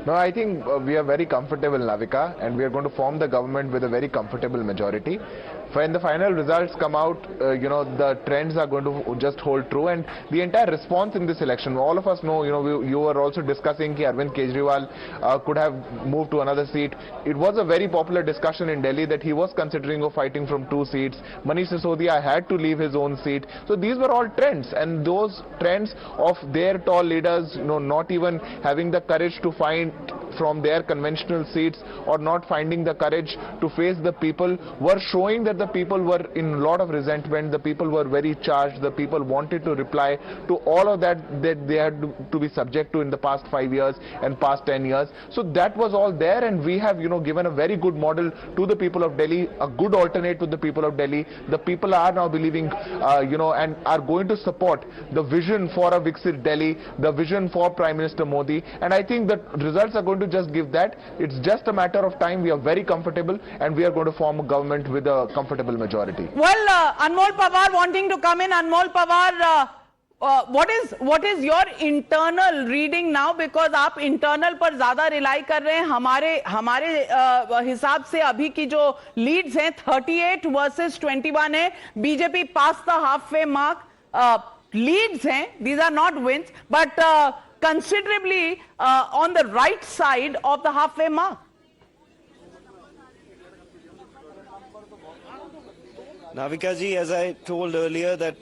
No, I think we are very comfortable, Navika, and we are going to form the government with a very comfortable majority. When the final results come out, the trends are going to just hold true, and the entire response in this election, all of us know, you were also discussing that Arvind Kejriwal could have moved to another seat. It was a very popular discussion in Delhi that he was considering of fighting from 2 seats. Manish Sisodia had to leave his own seat. So these were all trends, and those trends of their tall leaders, not even having the courage to find from their conventional seats, or not finding the courage to face the people, were showing that the people were in a lot of resentment, the people were very charged, the people wanted to reply to all of that they had to be subject to in the past 5 years and past 10 years. So that was all there, and we have given a very good model to the people of Delhi, a good alternate to the people of Delhi. The people are now believing and are going to support the vision for a Viksit Delhi, the vision for Prime Minister Modi, and I think the results are going to just give that. It's just a matter of time. We are very comfortable, and we are going to form a government with a comfortable majority. Well, Anmol Pawar wanting to come in. Anmol Pawar, what is your internal reading now? Because आप internal पर ज़्यादा rely कर रहे हैं. हमारे हिसाब से अभी की जो leads हैं 38 versus 21 है. BJP past the halfway mark. Leads हैं. These are not wins, but considerably on the right side of the halfway mark. Navika ji, as I told earlier, that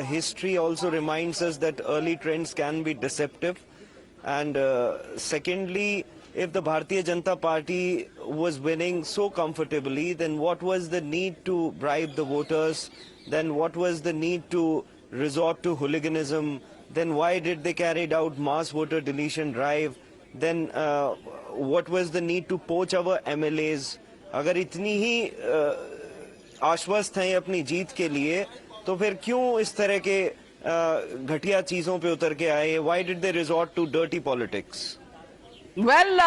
history also reminds us that early trends can be deceptive. And secondly, if the Bharatiya Janata Party was winning so comfortably, then what was the need to bribe the voters? Then what was the need to resort to hooliganism? Then why did they carry out mass voter deletion drive? Then what was the need to poach our MLAs? अगर इतनी ही आश्वस्त हैं अपनी जीत के लिए, तो फिर क्यों इस तरह के घटिया चीजों पे उतर के आए? Why did they resort to dirty politics? Well,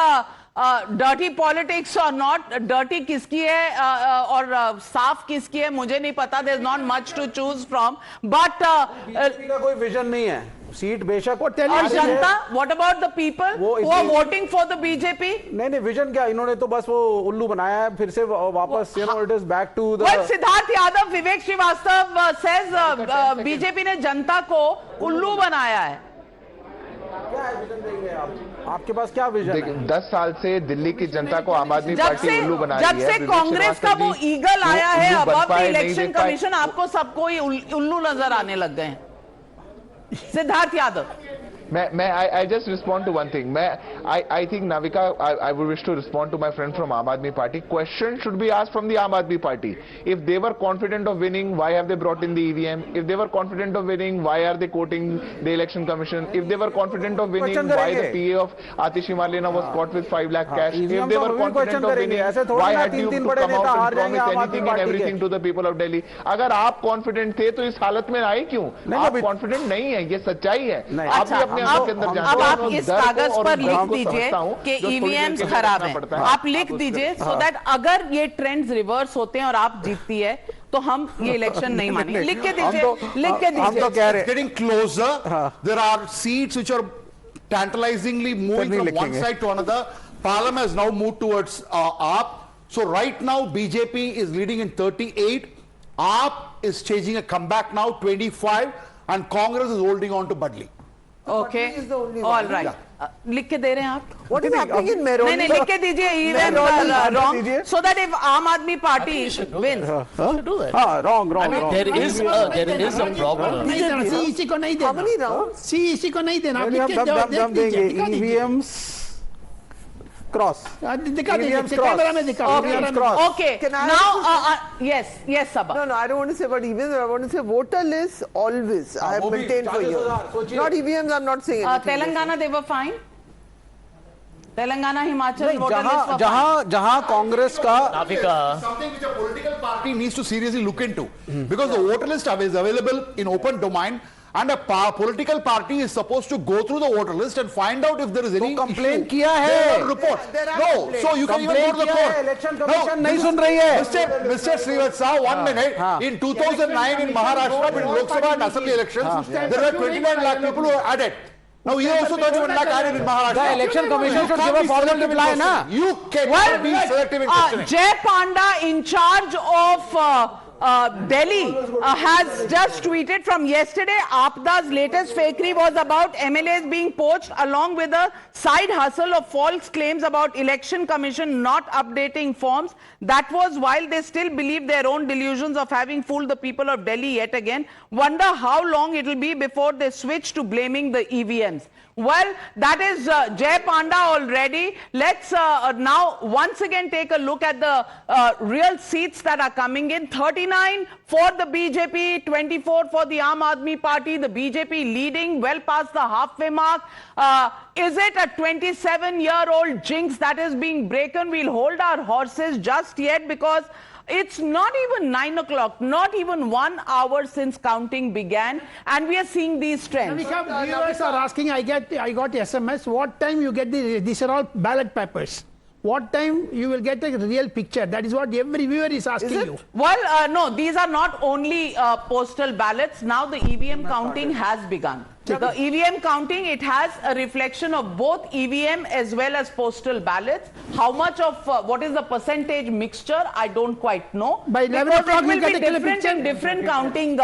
dirty politics or not, dirty किसकी है और साफ किसकी है मुझे नहीं पता. There's not much to choose from. But BJP का कोई विजन नहीं है. सीट बेशक और जनता, what about the people who are voting for the BJP? नहीं विजन क्या, इन्होंने तो बस वो उल्लू बनाया है फिर से वापस, you know, it is back to the. Well, Siddharth Yadav, Vivek Srivastava says BJP ने जनता को उल्लू बनाया है. क्या है विजन देंगे आप? आपके पास क्या विजन है? 10 साल से दिल्ली की जनता को आम आदमी पार्टी उल्लू बना रही है. जब से कांग्रेस का वो ईगल आया है अबव द इलेक्शन कमीशन, आपको सबको ही उल्लू नजर आने लग गए हैं. Siddharth Yadav. I just respond to one thing. I think Navika, I would wish to respond to my friend from Aam Aadmi Party. Question should be asked from the Aam Aadmi Party. If they were confident of winning, why have they brought in the EVM? If they were confident of winning, why are they quoting the election commission? If they were confident of winning, why the PA of Atishi Marlena was caught with 5 lakh cash? If they were confident of winning, why had you to come out and promise anything and everything to the people of Delhi? अगर आप confident थे तो इस हालत में आए क्यों? आप confident नहीं है, ये सच्चाई है. आप भी अपने अंदर के अंदर अब आप इस कागज पर लिख दीजिए कि ईवीएम्स खराब हैं. आप लिख दीजिए so that अगर ये ट्रेंड्स रिवर्स होते हैं और आप जीतती है तो हम ये इलेक्शन नहीं मानेंगे. लिख के दीजिए, लिख के दीजिए. हम तो कह रहे हैं getting closer. There are seats which are tantalizingly moving from one side to another. Parliament has now moved towards AAP. So right now BJP is leading in 38. AAP is changing a comeback now 25, and Congress is holding on to Badli. Okay, all right. लिख के दे रहे हैं आप? What is happening in Mehroni? नहीं, लिख के दीजिए even wrong, so that if Aam Aadmi Party wins. Do that. Wrong. There is a problem. इसी को नहीं देना. How many rounds? इसी को नहीं देना. हम देंगे EVMs cross. दिखा दीजिए कैमरा में दिखा. Okay. Now, yes, Sabha. No, I don't want to say about EVMs. I want to say voter lists always. I have maintained for years. Not EVMs. I'm not saying anything. Telangana, they were fine. Telangana, Himachal, voter lists were fine. जहां कांग्रेस का Something which a political party needs to seriously look into, because the voter list is available in open domain. And a political party is supposed to go through the voter list and find out if there is any complaint issue. किया है. There are reports. No, so you can even go to the court. Election Commission नहीं सुन रही है. Mr. Srivastava, 1 minute. In 2009 in Maharashtra, in Lok Sabha and Assembly elections, there were 29 lakh people who were added. Now here also 31 lakh added in Maharashtra. The election commission should give a formal reply, na? You cannot be selective in questioning. Jay Panda, in charge of Delhi, has just tweeted from yesterday. Aapda's latest fakery was about MLAs being poached, along with a side hustle of false claims about election commission not updating forms. That was while they still believe their own delusions of having fooled the people of Delhi yet again. Wonder how long it will be before they switch to blaming the EVMs. Well, that is Jay Panda already. Let's now once again take a look at the real seats that are coming in. 39 for the BJP, 24 for the Aam Aadmi Party. The BJP leading well past the halfway mark. Is it a 27-year-old jinx that is being broken? We'll hold our horses just yet, because it's not even 9 o'clock, not even 1 hour since counting began, and we are seeing these trends. Viewers are asking, I got SMS, what time you get these are all ballot papers. What time you will get a real picture? That is what every viewer is asking you. Well, no, these are not only postal ballots. Now the EVM counting has begun. The EVM counting, it has a reflection of both EVM as well as postal ballots. How much of, what is the percentage mixture, I don't quite know. By 11 because o'clock it will we'll be get a different picture. in different counting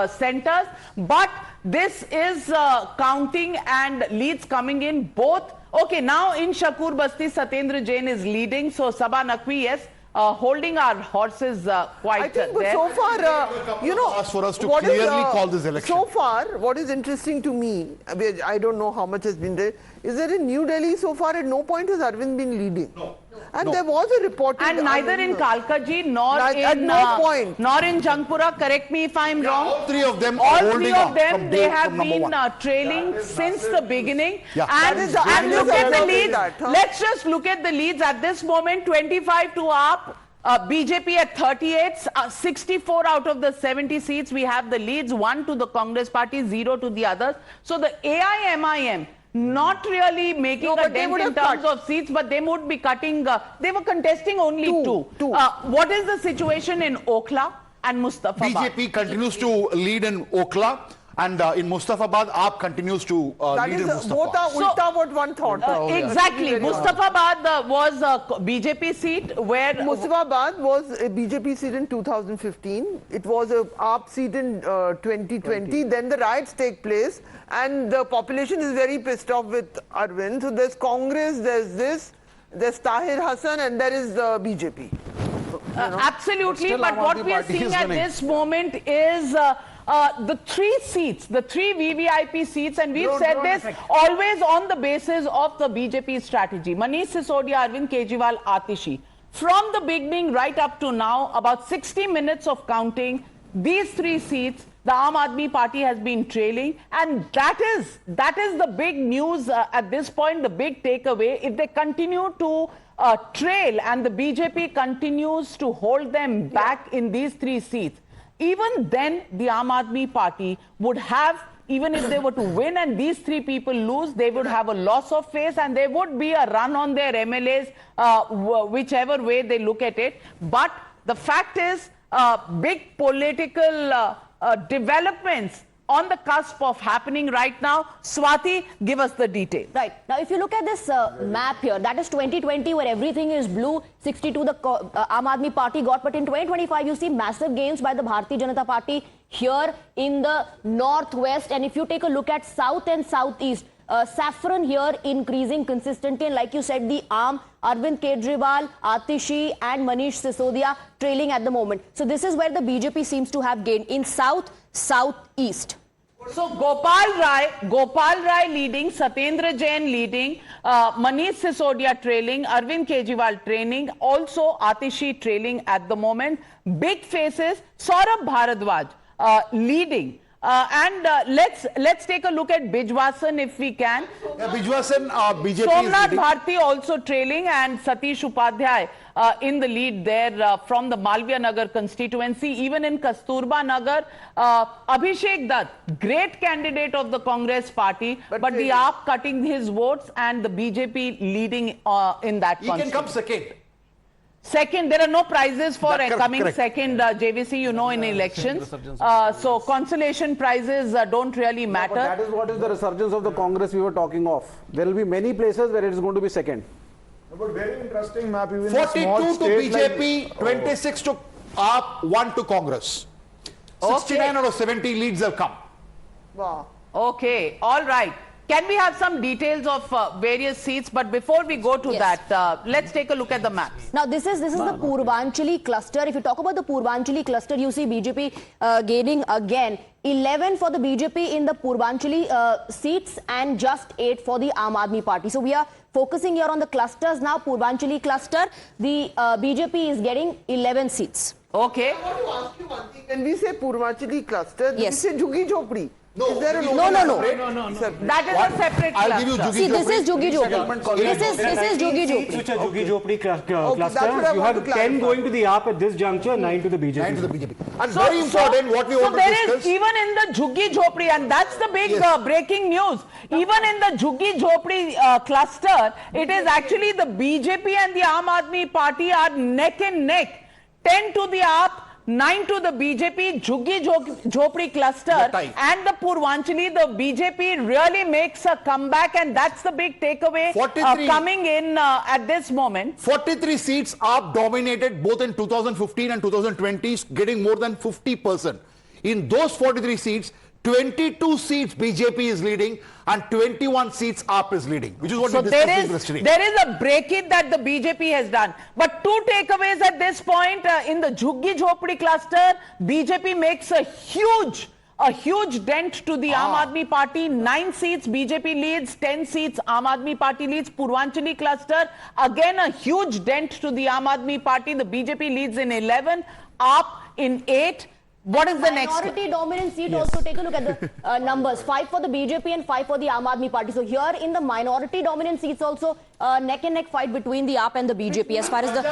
centers. But this is counting and leads coming in both. Okay, now in Shakur Basti, Satyendra Jain is leading. So Sabha Naqvi, yes, holding our horses quite I think, but there. so far, you know, for us to what is, clearly call this election. So far, what is interesting to me, I don't know how much has been there, is that in New Delhi so far at no point has Arvind been leading. No. And there was a reported... And neither in Kalkaji nor at in no point. Nor in Jangpura, correct me if I'm wrong. All three of them all are three holding of on them, from they both, have from number been one. trailing since the beginning. Yeah. And That is look at the observing leads. that, huh? Let's just look at the leads at this moment. 25 to up. BJP at 38, 64 out of the 70 seats. We have the leads, 1 to the Congress party, 0 to the others. So the AIMIM not really making a dent in terms of seats, but they would be cutting. They were contesting only two. What is the situation in Okhla and Mustafabad? BJP continues to lead in Okhla. And in Mustafabad, AAP continues to lead in Mustafabad. Both are ulta what one thought. Exactly. Mustafabad was a BJP seat where... Mustafabad was a BJP seat in 2015. It was a AAP seat in 2020. Then the riots take place and the population is very pissed off with Arvind. So there's Congress, there's Tahir Hassan and there is BJP. Absolutely. But what we are seeing at this moment is... the three seats, the three VVIP seats, and we've said this always on the basis of the BJP strategy. Manish Sisodia, Arvind Kejriwal, Atishi. From the beginning right up to now, about 60 minutes of counting, these three seats, the Aam Aadmi Party has been trailing, and that is the big news at this point, the big takeaway. If they continue to trail and the BJP continues to hold them back in these three seats, even then, the Aam Aadmi Party would have, even if they were to win and these three people lose, they would have a loss of face and there would be a run on their MLAs, whichever way they look at it. But the fact is, big political developments on the cusp of happening right now. Swati, give us the details. Right. Now, if you look at this map here, that is 2020 where everything is blue, 62 the Aam Aadmi Party got. But in 2025, you see massive gains by the Bharatiya Janata Party here in the northwest. And if you take a look at south and southeast, saffron here increasing consistently. And like you said, the AAM, Arvind Kejriwal, Atishi and Manish Sisodia trailing at the moment. So this is where the BJP seems to have gained in south, southeast. So Gopal Rai leading, Satyendra Jain leading, Manish Sisodia trailing, Arvind Kejriwal trailing, also Atishi trailing at the moment. Big faces, Saurabh Bharadwaj leading. Let's take a look at Bijwasan if we can. Bijwasan, BJP Somnath is Bharti also trailing and Satish Upadhyay in the lead there from the Malviya Nagar constituency. Even in Kasturba Nagar, Abhishek Dutt, great candidate of the Congress party, but the AAP cutting his votes and the BJP leading in that constituency. He can come second. Second, there are no prizes for coming second, JVC, you know, in elections. So consolation prizes don't really matter. No, that is what is the resurgence of the Congress we were talking of. There will be many places where it is going to be second. But very interesting map. Even 42 to BJP, like, 26 to AAP, 1 to Congress. 69 out of 70 leads have come. Wow. Okay, all right. Can we have some details of various seats? But before we go to that, let's take a look at the maps. Now, this is the Purvanchali cluster. If you talk about the Purvanchali cluster, you see BJP gaining again 11 for the BJP in the Purvanchali seats and just 8 for the Aam Aadmi Party. So we are focusing here on the clusters now. Purvanchali cluster, the BJP is getting 11 seats. Okay. I want to ask you one thing. When we say Purvanchali cluster, we say Jhuggi Jhopdi. No, is there a no. That is a separate I'll give you cluster. See, this is Jhuggi Jhopdi. This is Jhuggi Jhopdi. Which are Jhuggi Jhopdi cluster. You have 10 going to the AAP at this juncture, 9 to the BJP. 9 to the BJP. And very important, what we want to there discuss. is even in the Jhuggi Jhopdi, and that's the big breaking news. Even in the Jhuggi Jhopdi cluster, it is actually the BJP and the Aam Aadmi Party are neck and neck. 10 to the AAP, 9 to the BJP, Jhuggi Jhopdi cluster, and the Purvanchali, the BJP really makes a comeback, and that's the big takeaway coming in at this moment. 43 seats are dominated both in 2015 and 2020, getting more than 50%. In those 43 seats, 22 seats BJP is leading and 21 seats AAP is leading, which is what we discussed yesterday. There is a break-in that the BJP has done. But two takeaways at this point. In the Jhuggi Jhopdi cluster, BJP makes a huge dent to the Aam Aadmi Party. 9 seats BJP leads, 10 seats Aam Aadmi Party leads. Purvanchali cluster, again a huge dent to the Aam Aadmi Party. The BJP leads in 11, AAP in 8. What is the next? Minority dominant seat also, take a look at the numbers. 5 for the BJP and 5 for the Aam Aadmi Party. So here in the minority dominant seats also, neck and neck fight between the AAP and the BJP as far as the...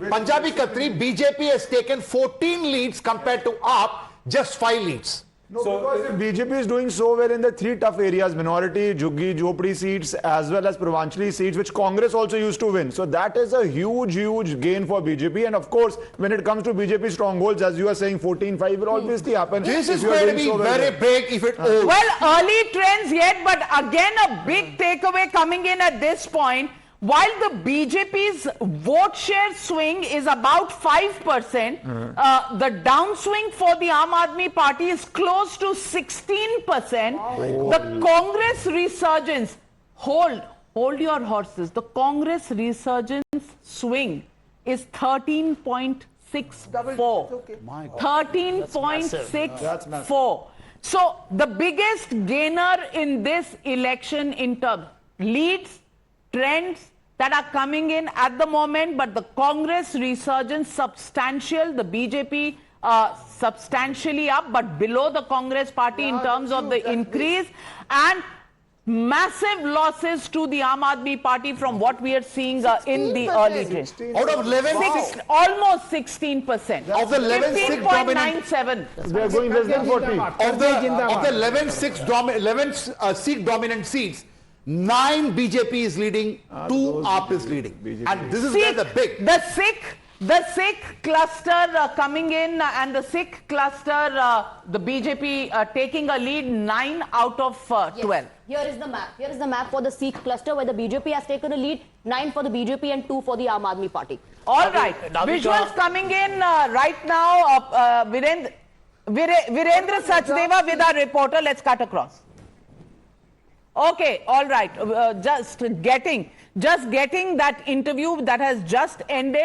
Punjabi Khatri, BJP has taken 14 leads compared to AAP, just 5 leads. No, because if BJP is doing so well in the 3 tough areas, minority, Jhuggi, Jhopdi seats, as well as Purvanchali seats, which Congress also used to win. So that is a huge, huge gain for BJP. And of course, when it comes to BJP strongholds, as you are saying, 14-5 will obviously happen. This is going to be very big if it holds. Well, early trends yet, but again a big takeaway coming in at this point. While the BJP's vote share swing is about 5%, the downswing for the Aam Aadmi Party is close to 16%. The Congress resurgence, hold your horses. The Congress resurgence swing is 13.64. 13.64. So the biggest gainer in this election in terms leads, trends that are coming in at the moment, but the Congress resurgence substantial, the BJP substantially up, but below the Congress party in terms of the increase, and massive losses to the Aam Aadmi Party from what we are seeing in the early trends. Out of 11, almost 16%. Of the 11 15.97. They are going less than 40. Of the 11 seat dominant seats, 9 BJP is leading, 2 AAP is leading. And this is where the big... The Sikh cluster coming in and the Sikh cluster, the BJP taking a lead 9 out of 12. Yes. Here is the map. Here is the map for the Sikh cluster where the BJP has taken a lead, 9 for the BJP and 2 for the Aam Aadmi Party. All right. Visuals coming in right now. Virendra Sachdeva with our reporter. Let's cut across. Okay, all right. Just getting that interview that has just ended.